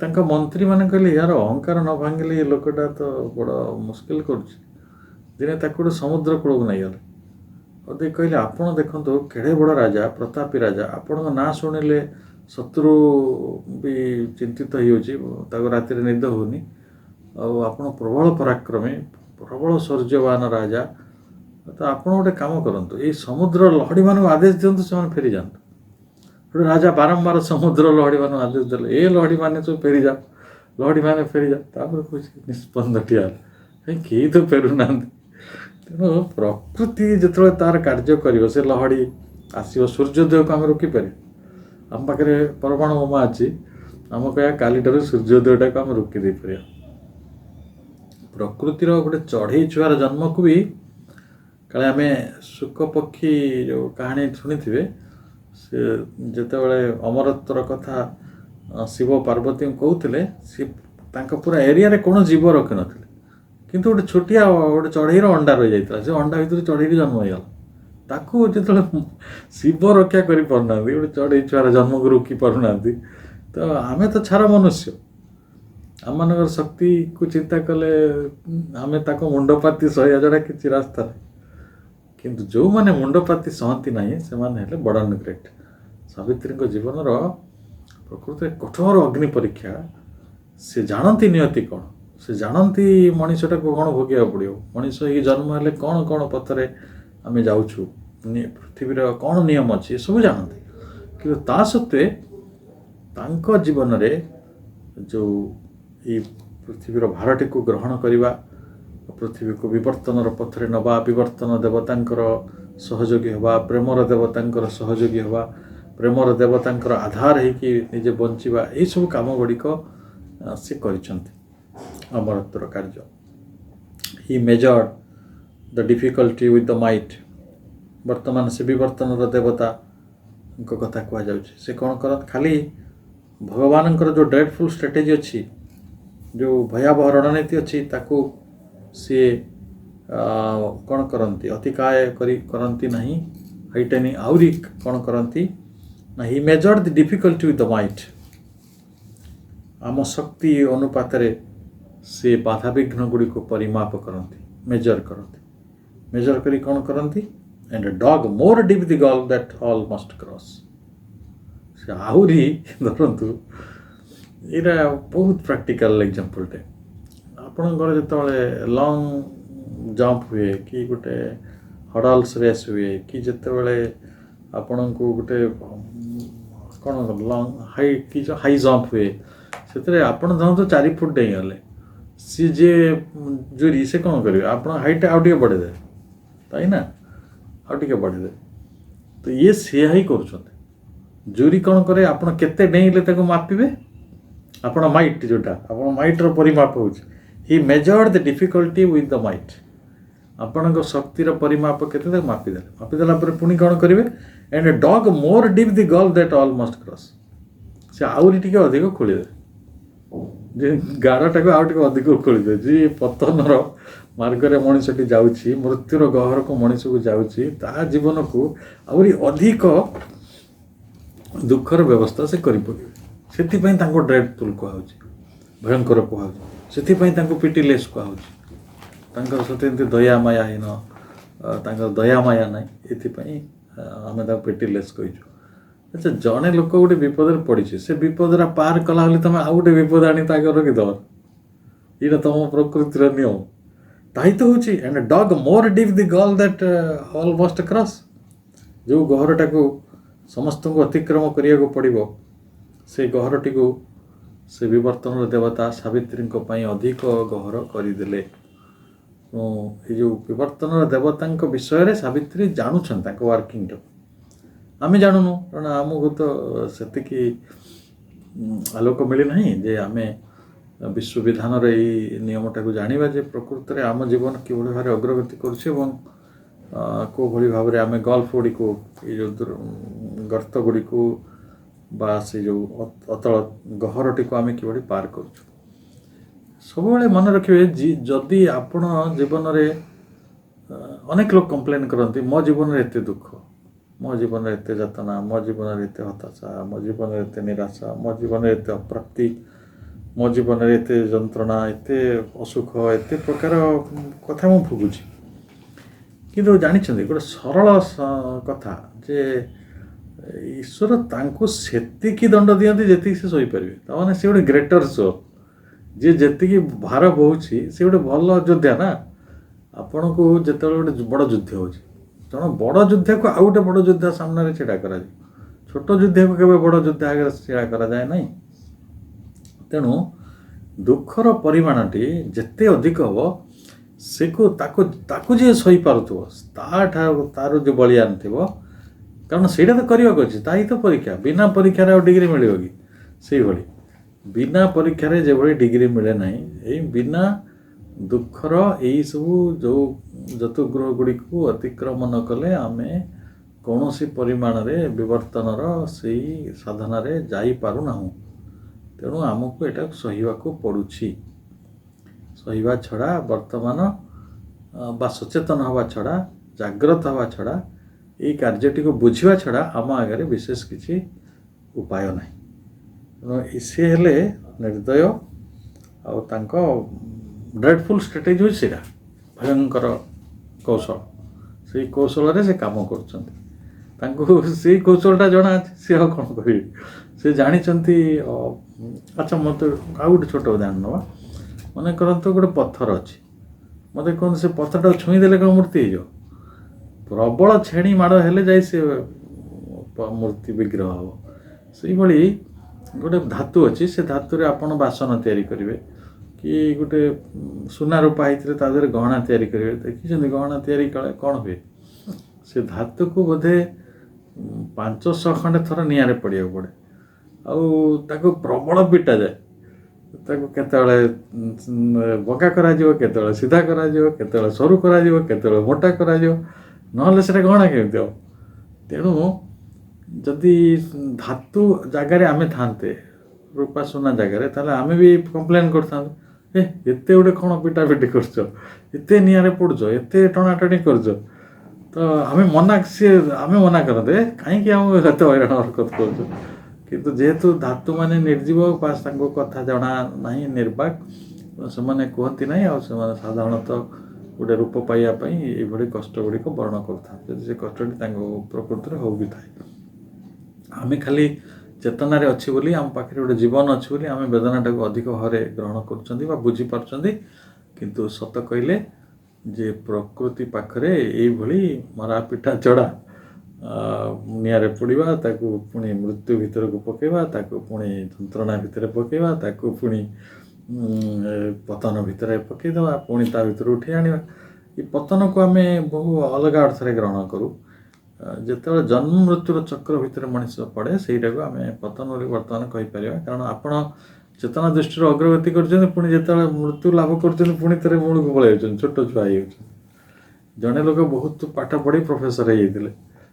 ତାଙ୍କ ମନ୍ତ୍ରୀମାନେ କହିଲେ ୟାର ଅହଙ୍କାର ନ ଭାଙ୍ଗିଲେ ଏ ଲୋକଟା ତ ବଡ଼ ମୁସ୍କିଲ କରୁଛି। ଦିନେ ତାକୁ ଗୋଟେ ସମୁଦ୍ର କୂଳକୁ ନେଇଗଲେ। ଅଧେ କହିଲେ ଆପଣ ଦେଖନ୍ତୁ କେଡ଼େ ବଡ଼ ରାଜା, ପ୍ରତାପୀ ରାଜା, ଆପଣଙ୍କ ନାଁ ଶୁଣିଲେ ଶତ୍ରୁ ବି ଚିନ୍ତିତ ହେଇଯାଉଛି, ତାକୁ ରାତିରେ ନିଦ ହେଉନି, ଆଉ ଆପଣ ପ୍ରବଳ ପରାକ୍ରମୀ, ପ୍ରବଳ ଶୌର୍ଯ୍ୟବାନ ରାଜା। ତ ଆପଣ ଗୋଟେ କାମ କରନ୍ତୁ, ଏଇ ସମୁଦ୍ର ଲହଡ଼ିମାନଙ୍କୁ ଆଦେଶ ଦିଅନ୍ତୁ, ସେମାନେ ଫେରିଯାଆନ୍ତୁ। ଗୋଟେ ରାଜା ବାରମ୍ବାର ସମୁଦ୍ର ଲହଡ଼ିମାନଙ୍କୁ ଆଦେଶ ଦେଲେ, ଏ ଲହଡ଼ିମାନେ ସବୁ ଫେରିଯାଅ, ଲହଡ଼ିମାନେ ଫେରିଯାଅ। ତାପରେ କହୁଛି ନିଷ୍ପନ୍ଦଟିଆ, କାହିଁ କେହି ତ ଫେରୁନାହାନ୍ତି। ତେଣୁ ପ୍ରକୃତି ଯେତେବେଳେ ତା'ର କାର୍ଯ୍ୟ କରିବ, ସେ ଲହଡ଼ି ଆସିବ। ସୂର୍ଯ୍ୟୋଦୟକୁ ଆମେ ରୋକିପାରିବା? ଆମ ପାଖରେ ପରମାଣୁ ବୋମା ଅଛି, ଆମ କହିବା କାଲିଠାରୁ ସୂର୍ଯ୍ୟୋଦୟଟାକୁ ଆମେ ରୋକି ଦେଇପାରିବା। ପ୍ରକୃତିର ଗୋଟେ ଚଢ଼େଇ ଛୁଆର ଜନ୍ମକୁ ବି କାଳେ ଆମେ ଶୁକ ପକ୍ଷୀ ଯେଉଁ କାହାଣୀ ଶୁଣିଥିବେ, ସେ ଯେତେବେଳେ ଅମରତ୍ୱର କଥା ଶିବ ପାର୍ବତୀଙ୍କୁ କହୁଥିଲେ, ସେ ତାଙ୍କ ପୁରା ଏରିଆରେ କ'ଣ ଜୀବ ରଖିନଥିଲେ, କିନ୍ତୁ ଗୋଟେ ଛୋଟିଆ ଗୋଟେ ଚଢ଼େଇର ଅଣ୍ଡା ରହିଯାଇଥିଲା। ସେ ଅଣ୍ଡା ଭିତରେ ଚଢ଼େଇଟି ଜନ୍ମ ହେଇଗଲା। ତାକୁ ଯେତେବେଳେ ଶିବ ରକ୍ଷା କରିପାରୁନାହାନ୍ତି, ଗୋଟେ ଚଢ଼େଇ ଛୁଆର ଜନ୍ମକୁ ରୋକି ପାରୁନାହାନ୍ତି, ତ ଆମେ ତ ଛାର ମନୁଷ୍ୟ, आमମାନଙ୍କର ଶକ୍ତିକୁ ଚିନ୍ତା କଲେ ଆମେ ତାକୁ ମୁଣ୍ଡପାତି ସହିବା ଛଡ଼ା କିଛି ରାସ୍ତା ନାହିଁ। କିନ୍ତୁ ଯେଉଁମାନେ ମୁଣ୍ଡପାତି ସହନ୍ତି ନାହିଁ ସେମାନେ ହେଲେ ବଡ଼ ଗ୍ରେଟ୍। ସାବିତ୍ରୀଙ୍କ ଜୀବନର ପ୍ରକୃତରେ କଠୋର ଅଗ୍ନି ପରୀକ୍ଷା। ସେ ଜାଣନ୍ତି ନିୟତି କ'ଣ, ସେ ଜାଣନ୍ତି ମଣିଷଟାକୁ କ'ଣ ଭୋଗିବାକୁ ପଡ଼ିବ, ମଣିଷ ହେଇକି ଜନ୍ମ ହେଲେ କ'ଣ କ'ଣ ପଥରେ ଆମେ ଯାଉଛୁ, ପୃଥିବୀର କ'ଣ ନିୟମ ଅଛି ଏସବୁ ଜାଣନ୍ତି। କିନ୍ତୁ ତା ସତ୍ତ୍ୱେ ତାଙ୍କ ଜୀବନରେ ଯେଉଁ ଏଇ ପୃଥିବୀର ଭାରଟିକୁ ଗ୍ରହଣ କରିବା, ପୃଥିବୀକୁ ବିବର୍ତ୍ତନର ପଥରେ ନେବା, ବିବର୍ତ୍ତନ ଦେବତାଙ୍କର ସହଯୋଗୀ ହେବା, ପ୍ରେମର ଦେବତାଙ୍କର ସହଯୋଗୀ ହେବା, ପ୍ରେମର ଦେବତାଙ୍କର ଆଧାର ହେଇକି ନିଜେ ବଞ୍ଚିବା, ଏଇସବୁ କାମ ଗୁଡ଼ିକ ସେ କରିଛନ୍ତି ଅମରତ୍ୱର କାର୍ଯ୍ୟ। He measured the difficulty with the might. ବର୍ତ୍ତମାନ ସେ ବିବର୍ତ୍ତନର ଦେବତାଙ୍କ କଥା କୁହାଯାଉଛି। ସେ କ'ଣ କରନ୍ତି, ଖାଲି ଭଗବାନଙ୍କର ଯେଉଁ ଡ୍ରେଡଫୁଲ୍ ଷ୍ଟ୍ରାଟେଜି ଅଛି, ଯେଉଁ ଭୟାବହ ରଣନୀତି ଅଛି, ତାକୁ ସିଏ କ'ଣ କରନ୍ତି, ଅତିକାୟ କରନ୍ତି ନାହିଁ, ହାଇଟାନି ଆହୁରି କ'ଣ କରନ୍ତି ନା he measured the difficulty with the might. ଆମ ଶକ୍ତି ଅନୁପାତରେ ସେ ବାଧାବିଘ୍ନ ଗୁଡ଼ିକୁ ପରିମାପ କରନ୍ତି, ମେଜର କରନ୍ତି। ମେଜର କରି କ'ଣ କରନ୍ତି, and dug more deep the gulf that all must cross. ସେ ଆହୁରି ଧରନ୍ତୁ, ଏଇଟା ବହୁତ ପ୍ରାକ୍ଟିକାଲ ଏକ୍ଜାମ୍ପଲ୍ଟେ। ଆପଣଙ୍କର ଯେତେବେଳେ ଲଙ୍ଗ୍ ଜମ୍ପ ହୁଏ କି ଗୋଟେ ହର୍ଡଲ୍ସ ରେସ୍ ହୁଏ, କି ଯେତେବେଳେ ଆପଣଙ୍କୁ ଗୋଟେ କ'ଣ ହାଇ ଜମ୍ପ ହୁଏ, ସେଥିରେ ଆପଣ ଧରନ୍ତୁ 4 ଫୁଟ ଡେଇଁଗଲେ, ସିଏ ଯିଏ ଜୁରି ସେ କ'ଣ କରିବେ, ଆପଣ ହାଇଟ୍ଟା ଆଉ ଟିକେ ବଢ଼େଇଦେବେ, ତାଇ ନା, ଆଉ ଟିକେ ବଢ଼େଇଦେବେ। ତ ଇଏ ସେୟା ହିଁ କରୁଛନ୍ତି। ଜୁରି କ'ଣ କରେ, ଆପଣ କେତେ ଡେଇଁଲେ ତାକୁ ମାପିବେ, ଆପଣ ମାଇଟ୍ ଯେଉଁଟା ଆପଣ ମାଇଟ୍ର ପରିମାପ ହେଉଛି, he measured the difficulty with the might. ଆପଣଙ୍କ ଶକ୍ତିର ପରିମାପ କେତେ ତାକୁ ମାପିଦେଲେ, ମାପିଦେଲା ପରେ ପୁଣି କ'ଣ କରିବେ, and dug more deep the gulf that all must cross. ସେ ଆହୁରି ଟିକେ ଅଧିକ ଖୋଳିଦେବେ, ଯେ ଗାଡ଼ଟାକୁ ଆଉ ଟିକେ ଅଧିକ ଖୋଳିଦେବେ। ଯିଏ ପତନର ମାର୍ଗରେ ମଣିଷଟି ଯାଉଛି, ମୃତ୍ୟୁର ଗହ୍ୱରକୁ ମଣିଷକୁ ଯାଉଛି, ତା ଜୀବନକୁ ଆହୁରି ଅଧିକ ଦୁଃଖର ବ୍ୟବସ୍ଥା ସେ କରିପକାଇବେ। ସେଥିପାଇଁ ତାଙ୍କୁ ଡ୍ରେଡଫୁଲ୍ କୁହାହେଉଛି, ଭୟଙ୍କର କୁହାହେଉଛି। ସେଥିପାଇଁ ତାଙ୍କୁ ପିଟିଲେସ୍ କୁହାହେଉଛି। ତାଙ୍କର ସହିତ ଏମିତି ଦୟାମାୟାହୀନ, ତାଙ୍କର ଦୟାମାୟା ନାହିଁ, ଏଥିପାଇଁ ଆମେ ତାକୁ ପିଟିଲେସ୍ କହିଛୁ। ଆଚ୍ଛା, ଜଣେ ଲୋକ ଗୋଟେ ବିପଦରେ ପଡ଼ିଛି, ସେ ବିପଦଟା ପାର କଲା ବୋଲି ତୁମେ ଆଉ ଗୋଟେ ବିପଦ ଆଣି ତା ଆଗରେ ରଖିଦେବ, ଏଇଟା ତୁମ ପ୍ରକୃତିର ନିୟମ। ତାହି ତ ହେଉଛି and dug more deep the gulf that all must cross. ଯେଉଁ ଗହ୍ୱରଟାକୁ ସମସ୍ତଙ୍କୁ ଅତିକ୍ରମ କରିବାକୁ ପଡ଼ିବ, ସେ ଗହ୍ୱରଟିକୁ ସେ ବିବର୍ତ୍ତନର ଦେବତା ସାବିତ୍ରୀଙ୍କ ପାଇଁ ଅଧିକ ଗହ୍ୱର କରିଦେଲେ। ଏ ଯେଉଁ ବିବର୍ତ୍ତନର ଦେବତାଙ୍କ ବିଷୟରେ ସାବିତ୍ରୀ ଜାଣୁଛନ୍ତି, ତାଙ୍କ ୱାର୍କିଂଟାକୁ ଆମେ ଜାଣୁନୁ, କାରଣ ଆମକୁ ତ ସେତିକି ଆଲୋକ ମିଳିନାହିଁ ଯେ ଆମେ ବିଶ୍ୱବିଧାନର ଏଇ ନିୟମଟାକୁ ଜାଣିବା ଯେ ପ୍ରକୃତରେ ଆମ ଜୀବନ କିଭଳି ଭାବରେ ଅଗ୍ରଗତି କରୁଛି ଏବଂ କେଉଁଭଳି ଭାବରେ ଆମେ ଗଲ୍ଫ ଗୁଡ଼ିକୁ, ଏଇ ଯେଉଁ ଗର୍ତ୍ତ ଗୁଡ଼ିକୁ ବା ସେ ଯେଉଁ ଅତଳ ଗହ୍ୱରଟିକୁ ଆମେ କିଭଳି ପାର କରୁଛୁ। ସବୁବେଳେ ମନେ ରଖିବେ, ଯଦି ଆପଣ ଜୀବନରେ, ଅନେକ ଲୋକ କମ୍ପ୍ଲେନ୍ କରନ୍ତି, ମୋ ଜୀବନରେ ଏତେ ଦୁଃଖ, ମୋ ଜୀବନରେ ଏତେ ଯାତନା, ମୋ ଜୀବନରେ ଏତେ ହତାଶା, ମୋ ଜୀବନରେ ଏତେ ନିରାଶା, ମୋ ଜୀବନରେ ଏତେ ଅପ୍ରାପ୍ତି, ମୋ ଜୀବନରେ ଏତେ ଯନ୍ତ୍ରଣା, ଏତେ ଅସୁଖ, ଏତେ ପ୍ରକାର କଥା ମୁଁ ଭୋଗୁଛି। କିନ୍ତୁ ଜାଣିଛନ୍ତି ଗୋଟେ ସରଳ କଥା ଯେ ଈଶ୍ୱର ତାଙ୍କୁ ସେତିକି ଦଣ୍ଡ ଦିଅନ୍ତି ଯେତିକି ସେ ସହିପାରିବେ। ତାମାନେ ସେ ଗୋଟେ ଗ୍ରେଟର ସୋଲ୍, ଯିଏ ଯେତିକି ଭାର ବହୁଛି, ସେ ଗୋଟେ ଭଲ ଯୋଦ୍ଧା ନା। ଆପଣଙ୍କୁ ଯେତେବେଳେ ଗୋଟେ ବଡ଼ ଯୁଦ୍ଧ ହେଉଛି, ତେଣୁ ବଡ଼ ଯୁଦ୍ଧକୁ ଆଉ ଗୋଟେ ବଡ଼ ଯୋଦ୍ଧା ସାମ୍ନାରେ ଛିଡ଼ା କରାଯିବ, ଛୋଟ ଯୁଦ୍ଧକୁ କେବେ ବଡ଼ ଯୁଦ୍ଧ ଆଗରେ ଛିଡ଼ା କରାଯାଏ ନାହିଁ। ତେଣୁ ଦୁଃଖର ପରିମାଣଟି ଯେତେ ଅଧିକ ହେବ, ତାକୁ ଯିଏ ସହିପାରୁଥିବ, ତାର ଯେଉଁ ବଳିଆନ ଥିବ, କାରଣ ସେଇଟା ତ କରିବାକୁ ଅଛି, ତା ହିଁ ତ ପରୀକ୍ଷା। ବିନା ପରୀକ୍ଷାରେ ଆଉ ଡିଗ୍ରୀ ମିଳିବ କି? ସେଇଭଳି ବିନା ପରୀକ୍ଷାରେ ଯେଭଳି ଡିଗ୍ରୀ ମିଳେ ନାହିଁ, ଏଇ ବିନା ଦୁଃଖର ଏଇସବୁ ଯେଉଁ ଯତୁଗୃହ ଗୁଡ଼ିକୁ ଅତିକ୍ରମ ନ କଲେ ଆମେ କୌଣସି ପରିମାଣରେ ବିବର୍ତ୍ତନର ସେଇ ସାଧନାରେ ଯାଇପାରୁନାହୁଁ। ତେଣୁ ଆମକୁ ଏଟାକୁ ସହିବାକୁ ପଡ଼ୁଛି। ସହିବା ଛଡ଼ା ବର୍ତ୍ତମାନ ବା ସଚେତନ ହେବା ଛଡ଼ା, ଜାଗ୍ରତ ହେବା ଛଡ଼ା, ଏଇ କାର୍ଯ୍ୟଟିକୁ ବୁଝିବା ଛଡ଼ା ଆମ ଆଗରେ ବିଶେଷ କିଛି ଉପାୟ ନାହିଁ। ତେଣୁ ସେ ହେଲେ ନିର୍ଦ୍ଦୟ ଆଉ ତାଙ୍କ ଡ୍ରେଡଫୁଲ୍ ଷ୍ଟ୍ରାଟେଜି ହେଉଛି ସେଇଟା, ଭୟଙ୍କର କୌଶଳ। ସେଇ କୌଶଳରେ ସେ କାମ କରୁଛନ୍ତି, ତାଙ୍କୁ ସେଇ କୌଶଳଟା ଜଣା ଅଛି, ସେ ଆଉ କ'ଣ କରିବେ। ସେ ଜାଣିଛନ୍ତି। ଆଚ୍ଛା, ମୋତେ ଆଉ ଗୋଟେ ଛୋଟ ଉଦାହରଣ ନେବା। ମନେ କରନ୍ତୁ ଗୋଟେ ପଥର ଅଛି, ମୋତେ କୁହନ୍ତୁ ସେ ପଥରଟାକୁ ଛୁଇଁ ଦେଲେ କ'ଣ ମୂର୍ତ୍ତି ହେଇଯିବ? ପ୍ରବଳ ଛେଣି ମାଡ଼ ହେଲେ ଯାଇ ସେ ମୂର୍ତ୍ତି ବିଗ୍ରହ ହେବ। ସେଇଭଳି ଗୋଟେ ଧାତୁ ଅଛି, ସେ ଧାତୁରେ ଆପଣ ବାସନ ତିଆରି କରିବେ କି ଗୋଟେ ସୁନା ରୂପା ହେଇଥିଲେ ତା ଦେହରେ ଗହଣା ତିଆରି କରିବେ। ଦେଖିଛନ୍ତି ଗହଣା ତିଆରି କଲେ କ'ଣ ହୁଏ? ସେ ଧାତୁକୁ ବୋଧେ 500 ଖଣ୍ଡେ ଥର ନିଆଁରେ ପଡ଼ିବାକୁ ପଡ଼େ, ଆଉ ତାକୁ ପ୍ରବଳ ପିଟାଯାଏ। ତାକୁ କେତେବେଳେ ବଙ୍କା କରାଯିବ, କେତେବେଳେ ସିଧା କରାଯିବ, କେତେବେଳେ ସରୁ କରାଯିବ, କେତେବେଳେ ମୋଟା କରାଯିବ, ନହେଲେ ସେଇଟା ଗହଣା କେମିତି ହେବ? ତେଣୁ ଯଦି ଧାତୁ ଜାଗାରେ ଆମେ ଥାନ୍ତେ, ରୂପା ସୁନା ଜାଗାରେ, ତାହେଲେ ଆମେ ବି କମ୍ପ୍ଲେନ୍ କରିଥାନ୍ତୁ, ଏତେ ଗୋଟେ କ'ଣ ପିଟାପିଟି କରୁଛ, ଏତେ ନିଆଁରେ ପଡ଼ୁଛ, ଏତେ ଟଣାଟଣି କରୁଛ। ତ ଆମେ ମନା କରନ୍ତେ, କାହିଁକି ଆମେ ଏତେ ହଇରାଣ ହରକତ କରୁଛୁ। କିନ୍ତୁ ଯେହେତୁ ଧାତୁ ମାନେ ନିର୍ଜୀବ, ବାସ୍ ତାଙ୍କୁ କଥା ଜଣା ନାହିଁ, ନିର୍ବାକ, ସେମାନେ କୁହନ୍ତି ନାହିଁ, ଆଉ ସେମାନେ ସାଧାରଣତଃ ଗୋଟେ ରୂପ ପାଇବା ପାଇଁ ଏଇଭଳି କଷ୍ଟ ଗୁଡ଼ିକ ବର୍ଣ୍ଣନା କରିଥାନ୍ତି, ଯଦି ସେ କଷ୍ଟଟି ତାଙ୍କ ପ୍ରକୃତିରେ ହଉ ବି ଥାଏ। ଆମେ ଖାଲି ଚେତନାରେ ଅଛି ବୋଲି, ଆମ ପାଖରେ ଗୋଟେ ଜୀବନ ଅଛି ବୋଲି ଆମେ ବେଦନାଟାକୁ ଅଧିକ ଭାବରେ ଗ୍ରହଣ କରୁଛନ୍ତି ବା ବୁଝିପାରୁଛନ୍ତି। କିନ୍ତୁ ସତ କହିଲେ ଯେ ପ୍ରକୃତି ପାଖରେ ଏଇଭଳି ମରା ପିଠା ଚଢ଼ା, ନିଆଁରେ ପୋଡ଼ିବା, ତାକୁ ପୁଣି ମୃତ୍ୟୁ ଭିତରକୁ ପକାଇବା, ତାକୁ ପୁଣି ଯନ୍ତ୍ରଣା ଭିତରେ ପକାଇବା, ତାକୁ ପୁଣି ପତନ ଭିତରେ ପକାଇଦେବା, ପୁଣି ତା ଭିତରୁ ଉଠି ଆଣିବା। ଏ ପତନକୁ ଆମେ ବହୁ ଅଲଗା ଅର୍ଥରେ ଗ୍ରହଣ କରୁ। ଯେତେବେଳେ ଜନ୍ମ ମୃତ୍ୟୁର ଚକ୍ର ଭିତରେ ମଣିଷ ପଡ଼େ, ସେଇଟାକୁ ଆମେ ପତନ ବୋଲି ବର୍ତ୍ତମାନ କହିପାରିବା। କାରଣ ଆପଣ ଚେତନା ଦୃଷ୍ଟିରୁ ଅଗ୍ରଗତି କରୁଛନ୍ତି, ପୁଣି ଯେତେବେଳେ ମୃତ୍ୟୁ ଲାଭ କରୁଛନ୍ତି ପୁଣି ଥରେ ମୂଳକୁ ପଳାଇ ଯାଉଛନ୍ତି, ଛୋଟ ଛୁଆ ହେଇଯାଉଛନ୍ତି। ଜଣେ ଲୋକ ବହୁତ ପାଠ ପଢ଼ି ପ୍ରଫେସର ହେଇଯାଇଥିଲେ,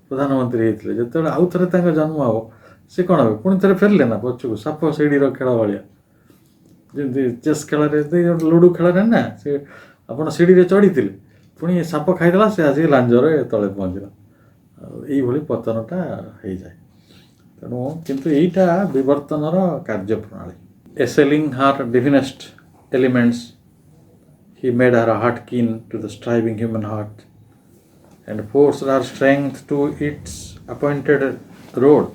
ପ୍ରଧାନମନ୍ତ୍ରୀ ହେଇଥିଲେ, ଯେତେବେଳେ ଆଉ ଥରେ ତାଙ୍କ ଜନ୍ମ ହେବ, ସେ କ'ଣ ହେବ? ପୁଣି ଥରେ ଫେରିଲେ ନା ପଛକୁ, ସାପ ଶିଡ଼ିର ଖେଳ ଭଳିଆ। ଯେମିତି ଚେସ୍ ଖେଳରେ, ଲୁଡ଼ୁ ଖେଳରେ ନା, ସେ ଆପଣ ଶିଡ଼ିରେ ଚଢ଼ିଥିଲେ, ପୁଣି ସାପ ଖାଇଦେଲା, ସେ ଆସିକି ଲାଞ୍ଜରେ ତଳେ ପହଞ୍ଚିଲା। ଆଉ ଏଇଭଳି ପତନଟା ହେଇଯାଏ। ତେଣୁ କିନ୍ତୁ ଏଇଟା ବିବର୍ତ୍ତନର କାର୍ଯ୍ୟପ୍ରଣାଳୀ। Excelling her divinest elements, he made her heart keen to the striving human heart and forced her strength to its appointed road.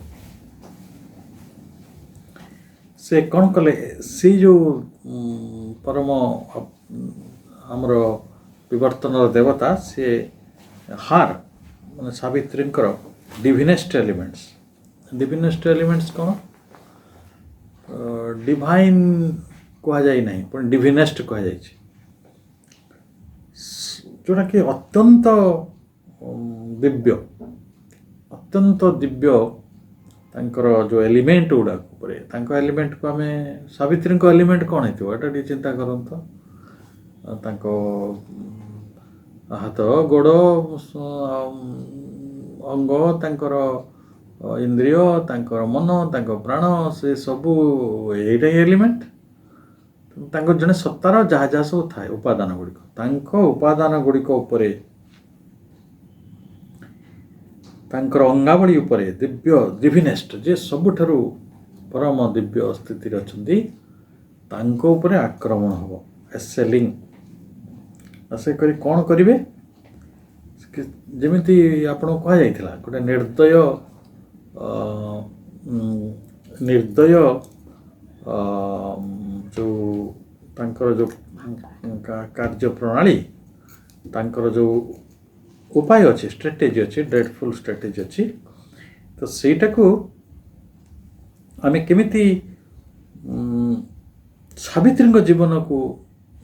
ସେ କ'ଣ କଲେ? ସେଇ ଯେଉଁ ପରମ ଆମର ବିବର୍ତ୍ତନର ଦେବତା, ସେ ହାର ମାନେ ସାବିତ୍ରୀଙ୍କର ଡିଭିନେଷ୍ଟ ଏଲିମେଣ୍ଟସ୍ କ'ଣ? ଡିଭାଇନ୍ କୁହାଯାଇ ନାହିଁ, ପୁଣି ଡିଭିନେଷ୍ଟ କୁହାଯାଇଛି, ଯେଉଁଟାକି ଅତ୍ୟନ୍ତ ଦିବ୍ୟ ତାଙ୍କର ଯେଉଁ ଏଲିମେଣ୍ଟ ଗୁଡ଼ାକ ଉପରେ, ତାଙ୍କ ଏଲିମେଣ୍ଟକୁ ଆମେ, ସାବିତ୍ରୀଙ୍କ ଏଲିମେଣ୍ଟ କ'ଣ ହେଇଥିବ ଏଇଟା ଟିକେ ଚିନ୍ତା କରନ୍ତୁ। ତାଙ୍କ ହାତ, ଗୋଡ଼, ଅଙ୍ଗ, ତାଙ୍କର ଇନ୍ଦ୍ରିୟ, ତାଙ୍କର ମନ, ତାଙ୍କ ପ୍ରାଣ, ସେ ସବୁ ଏଇଟା ହିଁ ଏଲିମେଣ୍ଟ। ତାଙ୍କର ଜଣେ ସତ୍ତାର ଯାହା ଯାହା ସବୁ ଥାଏ ଉପାଦାନ ଗୁଡ଼ିକ, ତାଙ୍କ ଉପାଦାନ ଗୁଡ଼ିକ ଉପରେ, ତାଙ୍କର ଅଙ୍ଗାବଳୀ ଉପରେ ଡିଭିନେଷ୍ଟ, ଯେ ସବୁଠାରୁ ପରମ ଦିବ୍ୟ ସ୍ଥିତିରେ ଅଛନ୍ତି, ତାଙ୍କ ଉପରେ ଆକ୍ରମଣ ହେବ, ଏସେଲିଂ। ସେ କରି କ'ଣ କରିବେ? ଯେମିତି ଆପଣଙ୍କୁ କୁହାଯାଇଥିଲା, ଗୋଟେ ନିର୍ଦ୍ଦୟ ଯେଉଁ ତାଙ୍କର ଯେଉଁ କାର୍ଯ୍ୟପ୍ରଣାଳୀ, ତାଙ୍କର ଯେଉଁ ଉପାୟ ଅଛି, ଷ୍ଟ୍ରାଟେଜି ଅଛି, ଡ୍ରେଡଫୁଲ୍ ଷ୍ଟ୍ରାଟେଜି ଅଛି, ତ ସେଇଟାକୁ ଆମେ କେମିତି ସାବିତ୍ରୀଙ୍କ ଜୀବନକୁ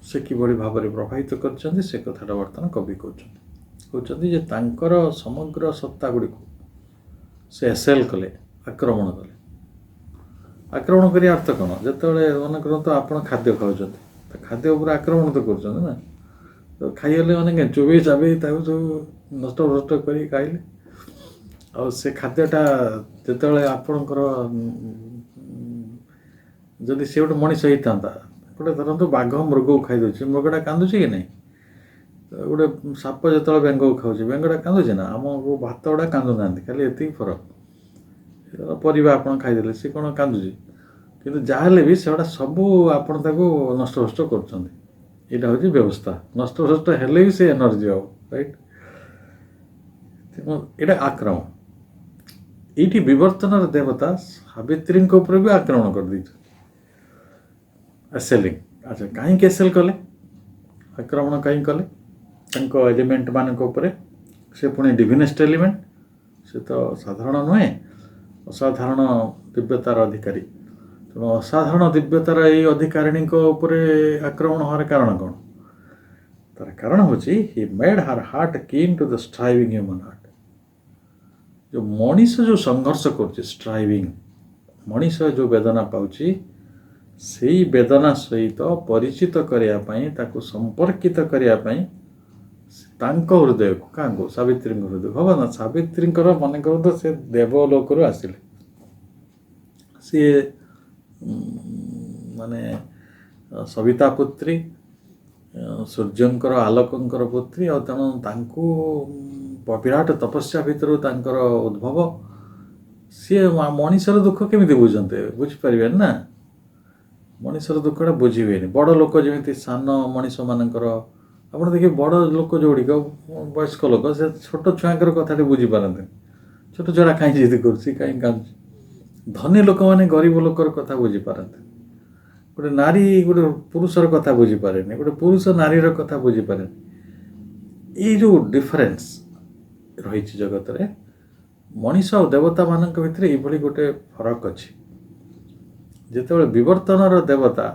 ସେ କିଭଳି ଭାବରେ ପ୍ରଭାବିତ କରିଛନ୍ତି, ସେ କଥାଟା ବର୍ତ୍ତମାନ କବି କହୁଛନ୍ତି ଯେ ତାଙ୍କର ସମଗ୍ର ସତ୍ତା ଗୁଡ଼ିକୁ ସେ ଏସେଲ୍ କଲେ, ଆକ୍ରମଣ କଲେ। ଆକ୍ରମଣ କରିବା ଅର୍ଥ କ'ଣ? ଯେତେବେଳେ ମନେ କରନ୍ତୁ ଆପଣ ଖାଦ୍ୟ ଖାଉଛନ୍ତି, ତ ଖାଦ୍ୟ ଉପରେ ଆକ୍ରମଣ ତ କରୁଛନ୍ତି ନା, ତ ଖାଇଗଲେ ମାନେ ଚୋବେଇ ଚାବେଇ ତାକୁ ସବୁ ନଷ୍ଟ କରି ଖାଇଲେ, ଆଉ ସେ ଖାଦ୍ୟଟା ଯେତେବେଳେ ଆପଣଙ୍କର, ଯଦି ସେ ଗୋଟେ ମଣିଷ ହେଇଥାନ୍ତା, ଗୋଟେ ଧରନ୍ତୁ ବାଘ ମୃଗକୁ ଖାଇଦେଉଛି, ମୃଗଟା କାନ୍ଦୁଛି କି ନାହିଁ? ଗୋଟେ ସାପ ଯେତେବେଳେ ବେଙ୍ଗକୁ ଖାଉଛି, ବେଙ୍ଗଟା କାନ୍ଦୁଛି ନା? ଆମକୁ ଭାତ ଗୁଡ଼ା କାନ୍ଦୁନାହାନ୍ତି, ଖାଲି ଏତିକି ଫରକ। ପରିବା ଆପଣ ଖାଇଦେଲେ, ସେ କ'ଣ କାନ୍ଦୁଛି? କିନ୍ତୁ ଯାହାହେଲେ ବି ସେଗୁଡ଼ା ସବୁ ଆପଣ ତାକୁ ନଷ୍ଟଭ୍ରଷ୍ଟ କରୁଛନ୍ତି। ଏଇଟା ହେଉଛି ବ୍ୟବସ୍ଥା। ନଷ୍ଟଭ୍ରଷ୍ଟ ହେଲେ ବି ସେ ଏନର୍ଜି ହେବ, ରାଇଟ୍? ତେଣୁ ଏଇଟା ଆକ୍ରମଣ। ଏଇଠି ବିବର୍ତ୍ତନର ଦେବତା ସାବିତ୍ରୀଙ୍କ ଉପରେ ବି ଆକ୍ରମଣ କରିଦେଇଛନ୍ତି। ଏସେଲିଂ। ଆଚ୍ଛା, କାହିଁକି ଏସେଲ୍ କଲେ? ଆକ୍ରମଣ କାହିଁକି କଲେ? ତାଙ୍କ ଏଲିମେଣ୍ଟ ମାନଙ୍କ ଉପରେ। ସେ ପୁଣି ଡିଭିନେଷ୍ଟ ଏଲିମେଣ୍ଟ, ସେ ତ ସାଧାରଣ ନୁହେଁ, ଅସାଧାରଣ ଦିବ୍ୟତାର ଅଧିକାରୀ। ତେଣୁ ଅସାଧାରଣ ଦିବ୍ୟତାର ଏଇ ଅଧିକାରିଣୀଙ୍କ ଉପରେ ଆକ୍ରମଣ ହେବାର କାରଣ କ'ଣ? ତାର କାରଣ ହେଉଛି ହି ମେଡ୍ ହର ହାର୍ଟ କିନ୍ ଟୁ ଦ ଷ୍ଟ୍ରାଇଭିଂ ହ୍ୟୁମାନ୍ ହାର୍ଟ। ଯେଉଁ ମଣିଷ ଯେଉଁ ସଂଘର୍ଷ କରୁଛି, ଷ୍ଟ୍ରାଇଭିଂ, ମଣିଷ ଯେଉଁ ବେଦନା ପାଉଛି, ସେଇ ବେଦନା ସହିତ ପରିଚିତ କରିବା ପାଇଁ, ତାକୁ ସମ୍ପର୍କିତ କରିବା ପାଇଁ ତାଙ୍କ ହୃଦୟକୁ, କାହାଙ୍କୁ? ସାବିତ୍ରୀଙ୍କ ହୃଦୟ। ଭାବ ନା, ସାବିତ୍ରୀଙ୍କର ମନେ କରନ୍ତୁ ସେ ଦେବଲୋକରୁ ଆସିଲେ, ସିଏ ମାନେ ସବିତା ପୁତ୍ରୀ, ସୂର୍ଯ୍ୟଙ୍କର ଆଲୋକଙ୍କର ପୁତ୍ରୀ, ଆଉ ତେଣୁ ତାଙ୍କୁ ବିରାଟ ତପସ୍ୟା ଭିତରୁ ତାଙ୍କର ଉଦ୍ଭବ। ସିଏ ମଣିଷର ଦୁଃଖ କେମିତି ବୁଝନ୍ତେ? ବୁଝିପାରିବେନି ନା, ମଣିଷର ଦୁଃଖଟା ବୁଝିବେନି। ବଡ଼ ଲୋକ ଯେମିତି ସାନ ମଣିଷମାନଙ୍କର, ଆପଣ ଦେଖିବେ ବଡ଼ ଲୋକ ଯେଉଁଗୁଡ଼ିକ, ବୟସ୍କ ଲୋକ, ସେ ଛୋଟ ଛୁଆଙ୍କର କଥାଟି ବୁଝିପାରନ୍ତିନି। ଛୋଟ ଛୁଆଟା କାହିଁ ଜିଦି କରୁଛି, କାହିଁ କାନ୍ଦୁଛି। ଧନୀ ଲୋକମାନେ ଗରିବ ଲୋକର କଥା ବୁଝିପାରନ୍ତି। ଗୋଟେ ନାରୀ ଗୋଟେ ପୁରୁଷର କଥା ବୁଝିପାରେନି, ଗୋଟେ ପୁରୁଷ ନାରୀର କଥା ବୁଝିପାରେନି। ଏଇ ଯେଉଁ ଡିଫରେନ୍ସ ରହିଛି ଜଗତରେ, ମଣିଷ ଆଉ ଦେବତାମାନଙ୍କ ଭିତରେ ଏଇଭଳି ଗୋଟେ ଫରକ ଅଛି। ଯେତେବେଳେ ବିବର୍ତ୍ତନର ଦେବତା,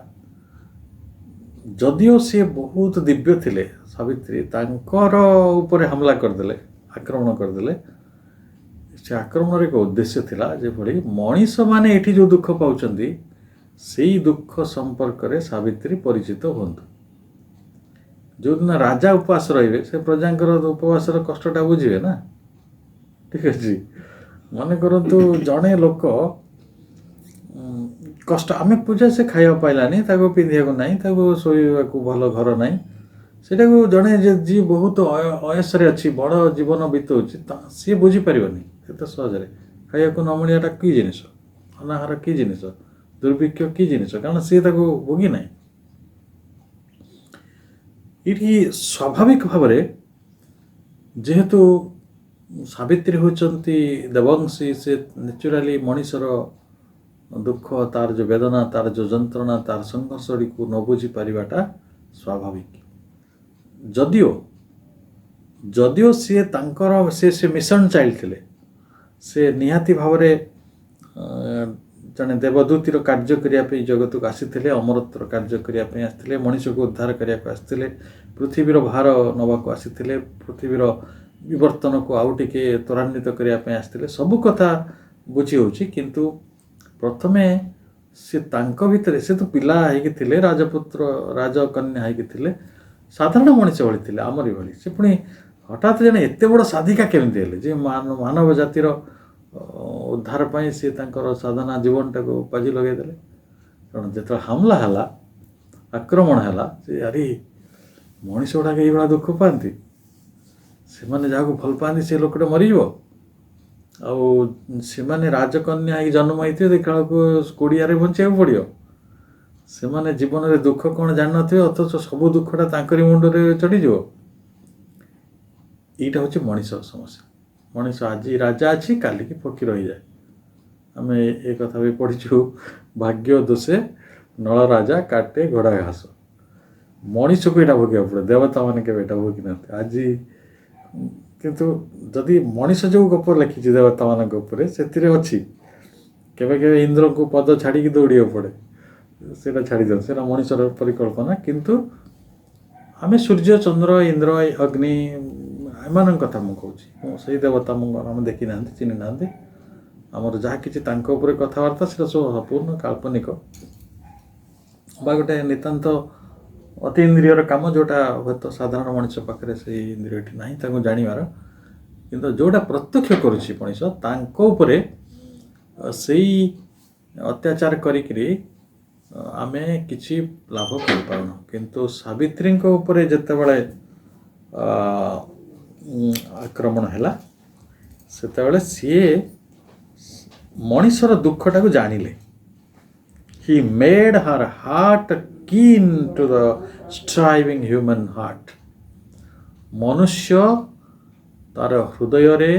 ଯଦିଓ ସିଏ ବହୁତ ଦିବ୍ୟ ଥିଲେ, ସାବିତ୍ରୀ ତାଙ୍କର ଉପରେ ହାମଲା କରିଦେଲେ, ଆକ୍ରମଣ କରିଦେଲେ, ସେ ଆକ୍ରମଣର ଏକ ଉଦ୍ଦେଶ୍ୟ ଥିଲା ଯେଭଳି ମଣିଷମାନେ ଏଠି ଯେଉଁ ଦୁଃଖ ପାଉଛନ୍ତି, ସେଇ ଦୁଃଖ ସମ୍ପର୍କରେ ସାବିତ୍ରୀ ପରିଚିତ ହୁଅନ୍ତୁ। ଯେଉଁଦିନ ରାଜା ଉପବାସ ରହିବେ, ସେ ପ୍ରଜାଙ୍କର ଉପବାସର କଷ୍ଟଟା ବୁଝିବେ ନା। ଠିକ୍ ଅଛି, ମନେ କରନ୍ତୁ ଜଣେ ଲୋକ କଷ୍ଟ, ଆମେ ପୂଜା, ସେ ଖାଇବା ପାଇଲାନି, ତାକୁ ପିନ୍ଧିବାକୁ ନାହିଁ, ତାକୁ ଶୋଇବାକୁ ଭଲ ଘର ନାହିଁ, ସେଇଟାକୁ ଜଣେ ଯିଏ ବହୁତ ଅୟସରେ ଅଛି, ବଡ଼ ଜୀବନ ବିତଉଛି, ସିଏ ବୁଝିପାରିବନି ଏତେ ସହଜରେ। ଖାଇବାକୁ ନ ମିଳିବାଟା କି ଜିନିଷ, ଅନାହାର କି ଜିନିଷ, ଦୁର୍ଭିକ୍ଷ କି ଜିନିଷ, କାରଣ ସିଏ ତାକୁ ଭୋଗି ନାହିଁ। ଏଇଠି ସ୍ୱାଭାବିକ ଭାବରେ ଯେହେତୁ ସାବିତ୍ରୀ ହେଉଛନ୍ତି ଦେବଂଶୀ, ସେ ନ୍ୟାଚୁରାଲି ମଣିଷର ଦୁଃଖ, ତାର ଯେଉଁ ବେଦନା, ତାର ଯେଉଁ ଯନ୍ତ୍ରଣା, ତାର ସଂଘର୍ଷଗୁଡ଼ିକୁ ନ ବୁଝିପାରିବାଟା ସ୍ୱାଭାବିକ। ଯଦିଓ ସିଏ ତାଙ୍କର ସେ ମିଶନ ଚାଇଲ୍ଡ ଥିଲେ, ସେ ନିହାତି ଭାବରେ ଜଣେ ଦେବଦୂତୀର କାର୍ଯ୍ୟ କରିବା ପାଇଁ ଜଗତକୁ ଆସିଥିଲେ, ଅମରତ୍ୱର କାର୍ଯ୍ୟ କରିବା ପାଇଁ ଆସିଥିଲେ, ମଣିଷକୁ ଉଦ୍ଧାର କରିବାକୁ ଆସିଥିଲେ, ପୃଥିବୀର ଭାର ନେବାକୁ ଆସିଥିଲେ, ପୃଥିବୀର ବିବର୍ତ୍ତନକୁ ଆଉ ଟିକେ ତ୍ୱରାନ୍ୱିତ କରିବା ପାଇଁ ଆସିଥିଲେ। ସବୁ କଥା ବୁଝି ହେଉଛି, କିନ୍ତୁ ପ୍ରଥମେ ସେ ତାଙ୍କ ଭିତରେ, ସେ ତ ପିଲା ହେଇକି ଥିଲେ, ରାଜପୁତ୍ର ରାଜକନ୍ୟା ହେଇକି ଥିଲେ, ସାଧାରଣ ମଣିଷ ଭଳି ଥିଲେ, ଆମରି ଭଳି। ସେ ପୁଣି ହଠାତ୍ ଜଣେ ଏତେ ବଡ଼ ସାଧିକା କେମିତି ହେଲେ, ଯେ ମାନବ ଜାତିର ଉଦ୍ଧାର ପାଇଁ ସେ ତାଙ୍କର ସାଧନା ଜୀବନଟାକୁ ବାଜି ଲଗାଇଦେଲେ। କାରଣ ଯେତେବେଳେ ହାମଲା ହେଲା, ଆକ୍ରମଣ ହେଲା, ସେ ଆରେ ମଣିଷ ଗୁଡ଼ାକ ଏଇଭଳିଆ ଦୁଃଖ ପାଆନ୍ତି, ସେମାନେ ଯାହାକୁ ଭଲ ପାଆନ୍ତି ସେ ଲୋକଟା ମରିଯିବ, ଆଉ ସେମାନେ ରାଜକନ୍ୟା ହେଇକି ଜନ୍ମ ହେଇଥିବେ, ଦେଖିଲା ବେଳକୁ କୋଡ଼ିଆରେ ବଞ୍ଚିବାକୁ ପଡ଼ିବ। ସେମାନେ ଜୀବନରେ ଦୁଃଖ କ'ଣ ଜାଣିନଥିବେ, ଅଥଚ ସବୁ ଦୁଃଖଟା ତାଙ୍କରି ମୁଣ୍ଡରେ ଚଢ଼ିଯିବ। ଏଇଟା ହେଉଛି ମଣିଷର ସମସ୍ୟା। ମଣିଷ ଆଜି ରାଜା ଅଛି, କାଲିକି ଫକୀର ହୋଇଯାଏ। ଆମେ ଏ କଥା ବି ପଢ଼ିଛୁ, ଭାଗ୍ୟ ଦୋଷେ ନଳ ରାଜା କାଟେ ଘୋଡ଼ା ଘାସ। ମଣିଷକୁ ଏଇଟା ଭୋଗିବାକୁ ପଡ଼େ, ଦେବତାମାନେ କେବେ ଏଇଟା ଭୋଗିନାହାନ୍ତି ଆଜି। କିନ୍ତୁ ଯଦି ମଣିଷ ଯେଉଁ ଗପ ଲେଖିଛି ଦେବତାମାନଙ୍କ ଉପରେ, ସେଥିରେ ଅଛି କେବେ କେବେ ଇନ୍ଦ୍ରଙ୍କୁ ପଦ ଛାଡ଼ିକି ଦୌଡ଼ିବାକୁ ପଡ଼େ, ସେଇଟା ଛାଡ଼ିଦିଅ, ସେଇଟା ମଣିଷର ପରିକଳ୍ପନା। କିନ୍ତୁ ଆମେ ସୂର୍ଯ୍ୟ, ଚନ୍ଦ୍ର, ଇନ୍ଦ୍ର, ଅଗ୍ନି, ଏମାନଙ୍କ କଥା ମୁଁ କହୁଛି। ମୁଁ ସେଇ ଦେବତା ଆମେ ଦେଖିନାହାନ୍ତି, ଚିହ୍ନି ନାହାନ୍ତି। ଆମର ଯାହା କିଛି ତାଙ୍କ ଉପରେ କଥାବାର୍ତ୍ତା, ସେଟା ସବୁ ସମ୍ପୂର୍ଣ୍ଣ କାଳ୍ପନିକ ବା ଗୋଟେ ନିତାନ୍ତ ଅତି ଇନ୍ଦ୍ରିୟର କାମ, ଯେଉଁଟା ହୁଏତ ସାଧାରଣ ମଣିଷ ପାଖରେ ସେଇ ଇନ୍ଦ୍ରିୟଟି ନାହିଁ ତାଙ୍କୁ ଜାଣିବାର। କିନ୍ତୁ ଯେଉଁଟା ପ୍ରତ୍ୟକ୍ଷ କରୁଛି ମଣିଷ, ତାଙ୍କ ଉପରେ ସେଇ ଅତ୍ୟାଚାର କରିକିରି ଆମେ କିଛି ଲାଭ କରିପାରୁନୁ। କିନ୍ତୁ ସାବିତ୍ରୀଙ୍କ ଉପରେ ଯେତେବେଳେ ଆକ୍ରମଣ ହେଲା, ସେତେବେଳେ ସିଏ ମଣିଷର ଦୁଃଖଟାକୁ ଜାଣିଲେ। He made her heart keen to the striving human heart. ମନୁଷ୍ୟ ତାର ହୃଦୟରେ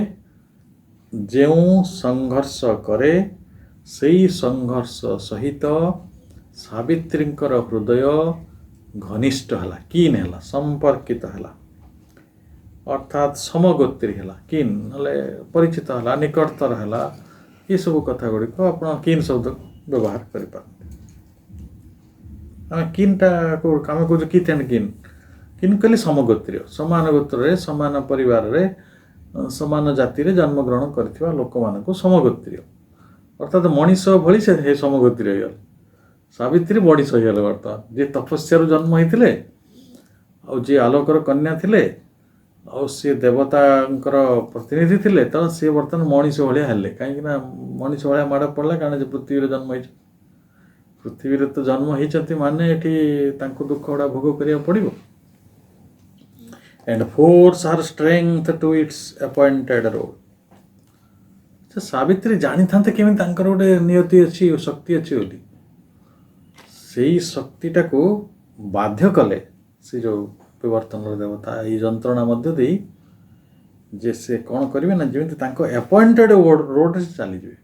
ଯେଉଁ ସଂଘର୍ଷ କରେ ସେଇ ସଂଘର୍ଷ ସହିତ ସାବିତ୍ରୀଙ୍କର ହୃଦୟ ଘନିଷ୍ଠ ହେଲା, କିନ୍ ହେଲା, ସମ୍ପର୍କିତ ହେଲା, ଅର୍ଥାତ୍ ସମଗୋତ୍ରୀ ହେଲା, କିନ୍ ହେଲେ ପରିଚିତ ହେଲା, ନିକଟତର ହେଲା। ଏସବୁ କଥା ଗୁଡ଼ିକ ଆପଣ କିନ୍ ଶବ୍ଦ ବ୍ୟବହାର କରିପାରନ୍ତି। ଆମେ କିନ୍ଟାକୁ ଆମେ କହୁଛୁ କିଥ୍ ଆଣ୍ଡ କିନ୍। କିନ୍ କହିଲେ ସମଗୋତ୍ରୀୟ, ସମାନ ଗୋତ୍ରରେ, ସମାନ ପରିବାରରେ, ସମାନ ଜାତିରେ ଜନ୍ମଗ୍ରହଣ କରିଥିବା ଲୋକମାନଙ୍କୁ ସମଗୋତ୍ରୀୟ, ଅର୍ଥାତ୍ ମଣିଷ ଭଳି ସେ ସମଗୋତ୍ରୀୟ ହେଇଗଲେ। ସାବିତ୍ରୀ ମଣିଷ ହେଇଗଲେ ବର୍ତ୍ତମାନ, ଯିଏ ତପସ୍ୟାରୁ ଜନ୍ମ ହେଇଥିଲେ, ଆଉ ଯିଏ ଆଲୋକର କନ୍ୟା ଥିଲେ, ଆଉ ସିଏ ଦେବତାଙ୍କର ପ୍ରତିନିଧି ଥିଲେ, ତ ସିଏ ବର୍ତ୍ତମାନ ମଣିଷ ଭଳିଆ ହେଲେ। କାହିଁକିନା ମଣିଷ ଭଳିଆ ମାଡ଼ ପଡ଼ିଲା, କାରଣ ଯେ ପୃଥିବୀରେ ଜନ୍ମ ହେଇଛି। ପୃଥିବୀରେ ତ ଜନ୍ମ ହେଇଛନ୍ତି ମାନେ ଏଠି ତାଙ୍କୁ ଦୁଃଖ ଗୁଡ଼ା ଭୋଗ କରିବାକୁ ପଡ଼ିବ। And force her strength to its appointed road. ସେ ସାବିତ୍ରୀ ଜାଣିଥାନ୍ତେ କେମିତି ତାଙ୍କର ଗୋଟେ ନିୟତି ଅଛି, ଶକ୍ତି ଅଛି ବୋଲି। ସେଇ ଶକ୍ତିଟାକୁ ବାଧ୍ୟ କଲେ ସେ ଯେଉଁ ବିବର୍ତ୍ତନର ଦେବତା ଏଇ ଯନ୍ତ୍ରଣା ମଧ୍ୟ ଦେଇ, ଯେ ସେ କ'ଣ କରିବେ ନା ଯେମିତି ତାଙ୍କ ଆପଏଣ୍ଟେଡ଼ ରୋଡ଼ରେ ସେ ଚାଲିଯିବେ।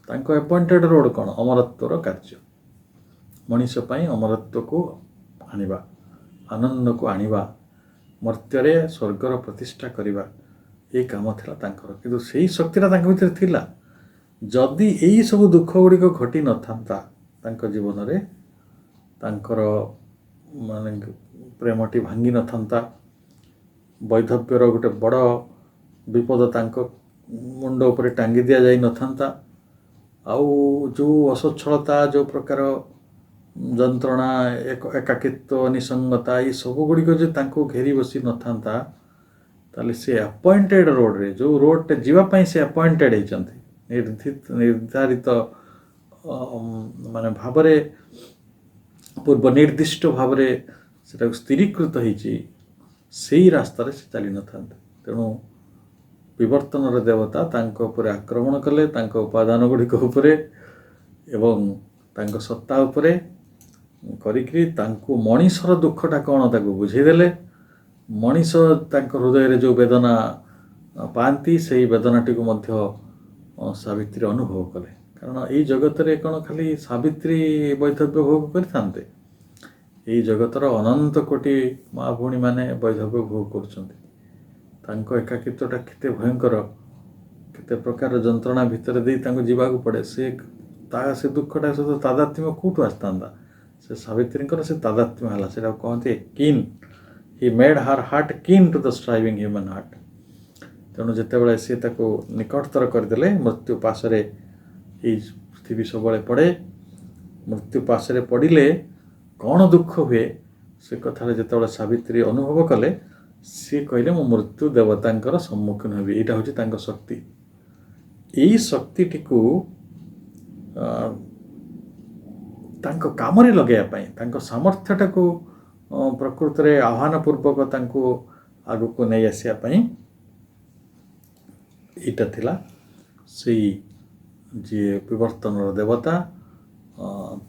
ତାଙ୍କ ଆପଏଣ୍ଟେଡ଼ ରୋଡ଼ କ'ଣ? ଅମରତ୍ୱର କାର୍ଯ୍ୟ, ମଣିଷ ପାଇଁ ଅମରତ୍ୱକୁ ଆଣିବା, ଆନନ୍ଦକୁ ଆଣିବା, ମର୍ତ୍ତ୍ୟରେ ସ୍ୱର୍ଗର ପ୍ରତିଷ୍ଠା କରିବା, ଏ କାମ ଥିଲା ତାଙ୍କର। କିନ୍ତୁ ସେଇ ଶକ୍ତିଟା ତାଙ୍କ ଭିତରେ ଥିଲା। ଯଦି ଏଇ ସବୁ ଦୁଃଖ ଗୁଡ଼ିକ ଘଟି ନଥାନ୍ତା ତାଙ୍କ ଜୀବନରେ, ତାଙ୍କର ମାନେ ପ୍ରେମଟି ଭାଙ୍ଗି ନଥାନ୍ତା, ବୈଧବ୍ୟର ଗୋଟେ ବଡ଼ ବିପଦ ତାଙ୍କ ମୁଣ୍ଡ ଉପରେ ଟାଙ୍ଗି ଦିଆଯାଇ ନଥାନ୍ତା, ଆଉ ଯେଉଁ ଅସଚ୍ଛଳତା, ଯେଉଁ ପ୍ରକାର ଯନ୍ତ୍ରଣା, ଏକାକିତ୍ୱ, ନିସଙ୍ଗତା, ଏ ସବୁ ଗୁଡ଼ିକ ଯଦି ତାଙ୍କୁ ଘେରି ବସି ନଥାନ୍ତା, ତାହେଲେ ସେ ଆପଏଣ୍ଟେଡ଼ ରୋଡ଼ରେ, ଯେଉଁ ରୋଡ଼ଟେ ଯିବା ପାଇଁ ସେ ଆପଏଣ୍ଟେଡ଼ ହେଇଛନ୍ତି, ନିର୍ଦ୍ଧାରିତ ମାନେ ଭାବରେ, ପୂର୍ବ ନିର୍ଦ୍ଦିଷ୍ଟ ଭାବରେ ସେଟାକୁ ସ୍ଥିରୀକୃତ ହେଇଛି, ସେଇ ରାସ୍ତାରେ ସେ ଚାଲିନଥାନ୍ତେ। ତେଣୁ ବିବର୍ତ୍ତନର ଦେବତା ତାଙ୍କ ଉପରେ ଆକ୍ରମଣ କଲେ, ତାଙ୍କ ଉପାଦାନ ଗୁଡ଼ିକ ଉପରେ ଏବଂ ତାଙ୍କ ସତ୍ତା ଉପରେ କରିକି ତାଙ୍କୁ ମଣିଷର ଦୁଃଖଟା କ'ଣ ତାକୁ ବୁଝେଇଦେଲେ। ମଣିଷ ତାଙ୍କ ହୃଦୟରେ ଯେଉଁ ବେଦନା ପାଆନ୍ତି, ସେଇ ବେଦନାଟିକୁ ମଧ୍ୟ ସାବିତ୍ରୀ ଅନୁଭବ କଲେ। କାରଣ ଏଇ ଜଗତରେ କ'ଣ ଖାଲି ସାବିତ୍ରୀ ବୈଧବ୍ୟ ଭୋଗ କରିଥାନ୍ତେ? ଏଇ ଜଗତର ଅନନ୍ତ କୋଟି ମା ଭଉଣୀମାନେ ବୈଧବ୍ୟ ଭୋଗ କରୁଛନ୍ତି। ତାଙ୍କ ଏକାକିତ୍ୱଟା କେତେ ଭୟଙ୍କର, କେତେ ପ୍ରକାର ଯନ୍ତ୍ରଣା ଭିତରେ ଦେଇ ତାଙ୍କୁ ଯିବାକୁ ପଡ଼େ। ସେ ଦୁଃଖଟା ସହିତ ତାଦାତ୍ମ୍ୟ କେଉଁଠୁ ଆସିଥାନ୍ତା? ସେ ସାବିତ୍ରୀଙ୍କର ସେ ତାଦାତ୍ମ୍ୟ ହେଲା, ସେଟାକୁ କହନ୍ତି କିନ୍। ହି ମେଡ୍ ହର୍ ହାର୍ଟ କିନ୍ ଟୁ ଦ ଷ୍ଟ୍ରାଇଭିଂ ହ୍ୟୁମାନ୍ ହାର୍ଟ। ତେଣୁ ଯେତେବେଳେ ସେ ତାକୁ ନିକଟତର କରିଦେଲେ, ମୃତ୍ୟୁ ପାଶରେ ଏଇ ପୃଥିବୀ ସବୁବେଳେ ପଡ଼େ। ମୃତ୍ୟୁ ପାଶରେ ପଡ଼ିଲେ କ'ଣ ଦୁଃଖ ହୁଏ, ସେ କଥାରେ ଯେତେବେଳେ ସାବିତ୍ରୀ ଅନୁଭବ କଲେ, ସିଏ କହିଲେ ମୁଁ ମୃତ୍ୟୁ ଦେବତାଙ୍କର ସମ୍ମୁଖୀନ ହେବି। ଏଇଟା ହେଉଛି ତାଙ୍କ ଶକ୍ତି। ଏଇ ଶକ୍ତିଟିକୁ ତାଙ୍କ କାମରେ ଲଗାଇବା ପାଇଁ, ତାଙ୍କ ସାମର୍ଥ୍ୟଟାକୁ ପ୍ରକୃତରେ ଆହ୍ୱାନପୂର୍ବକ ତାଙ୍କୁ ଆଗକୁ ନେଇ ଆସିବା ପାଇଁ ଏଇଟା ଥିଲା ସେଇ ଯିଏ ବିବର୍ତ୍ତନର ଦେବତା,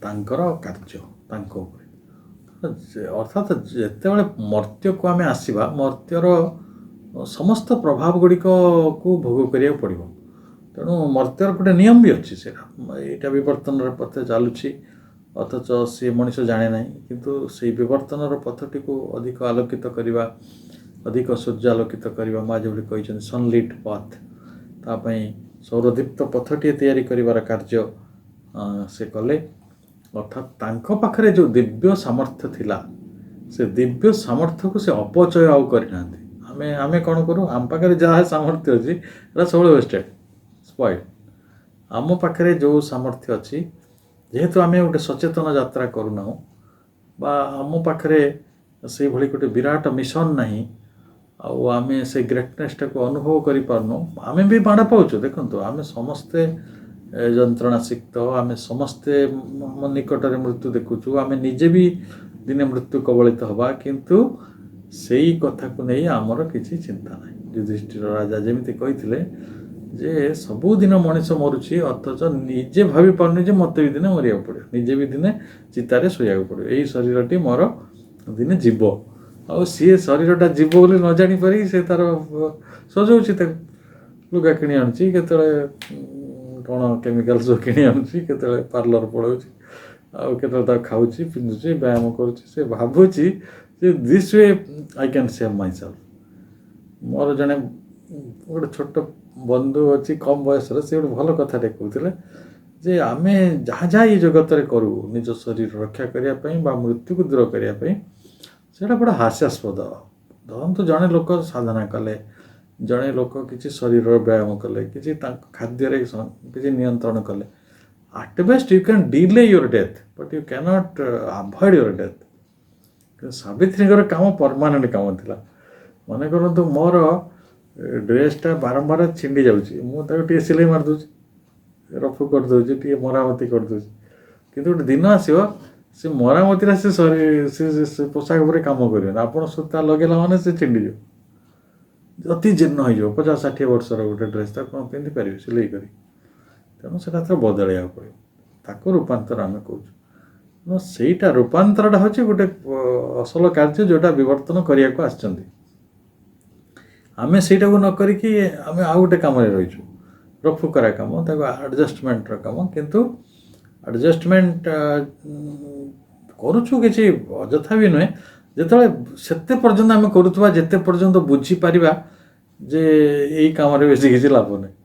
ତାଙ୍କର କାର୍ଯ୍ୟ ତାଙ୍କ ଉପରେ। ଅର୍ଥାତ୍ ଯେତେବେଳେ ମର୍ତ୍ତ୍ୟକୁ ଆମେ ଆସିବା, ମର୍ତ୍ତ୍ୟର ସମସ୍ତ ପ୍ରଭାବ ଗୁଡ଼ିକକୁ ଭୋଗ କରିବାକୁ ପଡ଼ିବ। ତେଣୁ ମର୍ତ୍ତ୍ୟର ଗୋଟେ ନିୟମ ବି ଅଛି, ସେଇଟା ଏଇଟା ବିବର୍ତ୍ତନର ପଥେ ଚାଲୁଛି, ଅଥଚ ସେ ମଣିଷ ଜାଣେ ନାହିଁ। କିନ୍ତୁ ସେଇ ବିବର୍ତ୍ତନର ପଥଟିକୁ ଅଧିକ ଆଲୋକିତ କରିବା, ଅଧିକ ସୂର୍ଯ୍ୟାଲୋକିତ କରିବା, ମା ଯେଉଁଠି କହିଛନ୍ତି ସନଲିଟ୍ ପଥ୍, ତା ପାଇଁ ସୌରଦୀପ୍ତ ପଥଟିଏ ତିଆରି କରିବାର କାର୍ଯ୍ୟ ସେ କଲେ। ଅର୍ଥାତ୍ ତାଙ୍କ ପାଖରେ ଯେଉଁ ଦିବ୍ୟ ସାମର୍ଥ୍ୟ ଥିଲା, ସେ ଦିବ୍ୟ ସାମର୍ଥ୍ୟକୁ ସେ ଅପଚୟ ଆଉ କରିନାହାନ୍ତି। ଆମେ କ'ଣ କରୁ? ଆମ ପାଖରେ ଯାହା ସାମର୍ଥ୍ୟ ଅଛି ସେଟା ସବୁବେଳେ ୱେଷ୍ଟେଡ୍, ସ୍ପଏଲ୍ଡ। ଆମ ପାଖରେ ଯେଉଁ ସାମର୍ଥ୍ୟ ଅଛି, ଯେହେତୁ ଆମେ ଗୋଟେ ସଚେତନ ଯାତ୍ରା କରୁନାହୁଁ, ବା ଆମ ପାଖରେ ସେଇଭଳି ଗୋଟେ ବିରାଟ ମିଶନ୍ ନାହିଁ, ଆଉ ଆମେ ସେ ଗ୍ରେଟନେସ୍ଟାକୁ ଅନୁଭବ କରିପାରୁନୁ, ଆମେ ବି ମାଡ଼ ପାଉଛୁ। ଦେଖନ୍ତୁ, ଆମେ ସମସ୍ତେ ଯନ୍ତ୍ରଣା ସିକ୍ତ, ଆମେ ସମସ୍ତେ ନିକଟରେ ମୃତ୍ୟୁ ଦେଖୁଛୁ, ଆମେ ନିଜେ ବି ଦିନେ ମୃତ୍ୟୁ କବଳିତ ହେବା, କିନ୍ତୁ ସେଇ କଥାକୁ ନେଇ ଆମର କିଛି ଚିନ୍ତା ନାହିଁ। ଯୁଧିଷ୍ଠିର ରାଜା ଯେମିତି କହିଥିଲେ ଯେ ସବୁଦିନ ମଣିଷ ମରୁଛି ଅଥଚ ନିଜେ ଭାବି ପାରୁନି ଯେ ମୋତେ ବି ଦିନେ ମରିବାକୁ ପଡ଼ିବ, ନିଜେ ବି ଦିନେ ଚିତାରେ ଶୋଇବାକୁ ପଡ଼ିବ, ଏଇ ଶରୀରଟି ମୋର ଦିନେ ଯିବ। ଆଉ ସିଏ ଶରୀରଟା ଯିବ ବୋଲି ନ ଜାଣିପାରି ସେ ତାର ସଜଉଛି, ତାକୁ ଲୁଗା କିଣି ଆଣୁଛି, କେତେବେଳେ କ'ଣ କେମିକାଲ ସବୁ କିଣି ଆଣୁଛି, କେତେବେଳେ ପାର୍ଲର ପଳାଉଛି, ଆଉ କେତେବେଳେ ତାକୁ ଖାଉଛି, ପିନ୍ଧୁଛି, ବ୍ୟାୟାମ କରୁଛି। ସେ ଭାବୁଛି ଯେ this way I can save myself. ମୋର ଜଣେ ଗୋଟେ ଛୋଟ ବନ୍ଧୁ ଅଛି କମ୍ ବୟସର, ସେ ଗୋଟେ ଭଲ କଥାଟେ କହୁଥିଲେ ଯେ ଆମେ ଯାହା ଯାହା ଏଇ ଜଗତରେ କରୁ ନିଜ ଶରୀର ରକ୍ଷା କରିବା ପାଇଁ ବା ମୃତ୍ୟୁକୁ ଦୂର କରିବା ପାଇଁ, ସେଇଟା ବଡ଼ ହାସ୍ୟାସ୍ପଦ। ଧରନ୍ତୁ ଜଣେ ଲୋକ ସାଧନା କଲେ, ଜଣେ ଲୋକ କିଛି ଶରୀରର ବ୍ୟାୟାମ କଲେ, କିଛି ତାଙ୍କ ଖାଦ୍ୟରେ କିଛି ନିୟନ୍ତ୍ରଣ କଲେ, at best you can delay your death but you can't avoid your death. ସାବିତ୍ରୀଙ୍କର କାମ ପରମାନେଣ୍ଟ କାମ ଥିଲା। ମନେ କରନ୍ତୁ ମୋର ଡ୍ରେସ୍ଟା ବାରମ୍ବାର ଛିଣ୍ଡି ଯାଉଛି, ମୁଁ ତାକୁ ଟିକେ ସିଲେଇ ମାରିଦେଉଛି, ରଫୁ କରିଦେଉଛି, ଟିକେ ମରାମତି କରିଦେଉଛି, କିନ୍ତୁ ଗୋଟେ ଦିନ ଆସିବ ସେ ମରାମତିରେ ସେ ପୋଷାକ ଉପରେ କାମ କରିବେନି। ଆପଣ ସୂତା ଲଗେଇଲା ମାନେ ସେ ଛିଣ୍ଡିଯିବ, ଅତି ଜୀର୍ଣ୍ଣ ହେଇଯିବ। 50-60 ବର୍ଷର ଗୋଟେ ଡ୍ରେସ୍ ତାକୁ କ'ଣ ପିନ୍ଧିପାରିବେ ସିଲେଇ କରି? ତେଣୁ ସେଟା ତ ବଦଳେଇବାକୁ ପଡ଼ିବ, ତାକୁ ରୂପାନ୍ତର ଆମେ କହୁଛୁ। ତେଣୁ ସେଇଟା ରୂପାନ୍ତରଟା ହେଉଛି ଗୋଟେ ଅସଲ କାର୍ଯ୍ୟ ଯେଉଁଟା ବିବର୍ତ୍ତନ କରିବାକୁ ଆସିଛନ୍ତି। ଆମେ ସେଇଟାକୁ ନ କରିକି ଆମେ ଆଉ ଗୋଟେ କାମରେ ରହିଛୁ, ରଫୁ କରା କାମ, ତାକୁ ଆଡ଼ଜଷ୍ଟମେଣ୍ଟର କାମ। କିନ୍ତୁ ଆଡ଼ଜଷ୍ଟମେଣ୍ଟ କରୁଛୁ କିଛି ଅଯଥା ବି ନୁହେଁ, ଯେତେବେଳେ ସେତେ ପର୍ଯ୍ୟନ୍ତ ଆମେ କରୁଥିବା ଯେତେ ପର୍ଯ୍ୟନ୍ତ ବୁଝିପାରିବା ଯେ ଏଇ କାମରେ ବେଶୀ କିଛି ଲାଭ ନାହିଁ।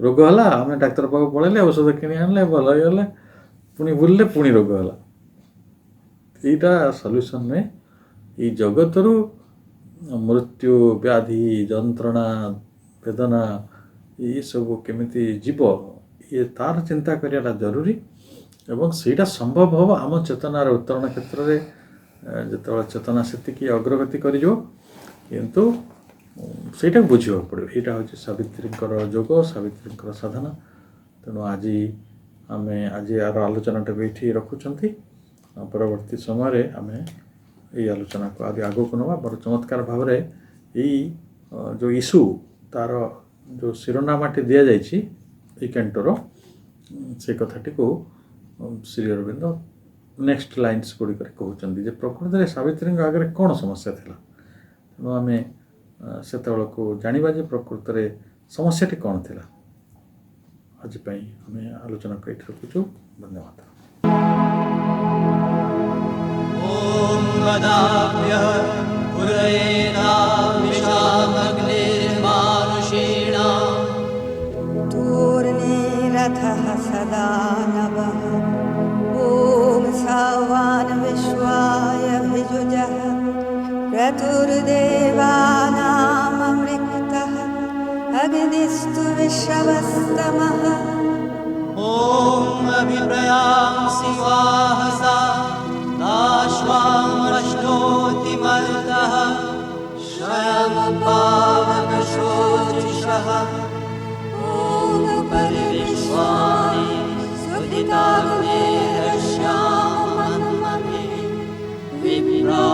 ରୋଗ ହେଲା, ଆମେ ଡାକ୍ତର ପାଖକୁ ପଳେଇଲେ, ଔଷଧ କିଣି ଆଣିଲେ, ଭଲ ହେଇଗଲେ, ପୁଣି ବୁଲିଲେ, ପୁଣି ରୋଗ ହେଲା। ଏଇଟା ସଲ୍ୟୁସନ୍ ନୁହେଁ। ଏଇ ଜଗତରୁ ମୃତ୍ୟୁ, ବ୍ୟାଧି, ଯନ୍ତ୍ରଣା, ବେଦନା ଏସବୁ କେମିତି ଯିବ, ଇଏ ତାର ଚିନ୍ତା କରିବାଟା ଜରୁରୀ। ଏବଂ ସେଇଟା ସମ୍ଭବ ହେବ ଆମ ଚେତନାର ଉତ୍ତରଣ କ୍ଷେତ୍ରରେ, ଯେତେବେଳେ ଚେତନା ସେତିକି ଅଗ୍ରଗତି କରିଯିବ। କିନ୍ତୁ ସେଇଟାକୁ ବୁଝିବାକୁ ପଡ଼ିବ। ଏଇଟା ହେଉଛି ସାବିତ୍ରୀଙ୍କର ଯୋଗ, ସାବିତ୍ରୀଙ୍କର ସାଧନା। ତେଣୁ ଆମେ ଆର ଆଲୋଚନାଟାକୁ ଏଇଠି ରଖୁଛନ୍ତି। ପରବର୍ତ୍ତୀ ସମୟରେ ଆମେ ଏଇ ଆଲୋଚନାକୁ ଆଗକୁ ନେବା। ବଡ଼ ଚମତ୍କାର ଭାବରେ ଏଇ ଯେଉଁ ଇସ୍ୟୁ, ତାର ଯେଉଁ ଶିରୋନାମାଟି ଦିଆଯାଇଛି ଏଇ କ୍ୟାଣ୍ଟୋର, ସେ କଥାଟିକୁ ଶ୍ରୀ ଅରବିନ୍ଦ ନେକ୍ସଟ ଲାଇନ୍ସ ଗୁଡ଼ିକରେ କହୁଛନ୍ତି ଯେ ପ୍ରକୃତରେ ସାବିତ୍ରୀଙ୍କ ଆଗରେ କ'ଣ ସମସ୍ୟା ଥିଲା। ତେଣୁ ଆମେ ସେତେବେଳକୁ ଜାଣିବା ଯେ ପ୍ରକୃତରେ ସମସ୍ୟାଟି କ'ଣ ଥିଲା। ଆଜି ପାଇଁ ଆମେ ଆଲୋଚନାକୁ ଏଇଠି ରଖୁଛୁ। ଧନ୍ୟବାଦ। सदा नवः ॐ सावान विश्वाय भिजुजः क्रतुर्देवानाममृक्तः अग्निस्तु विश्रवस्तमः ॐ अभिप्रयांसि वाहसा दाश्वामश्नोति मरुतः स्वयं परिविश्वानि सुधिताग्नेरश्यामन्महे विप्रा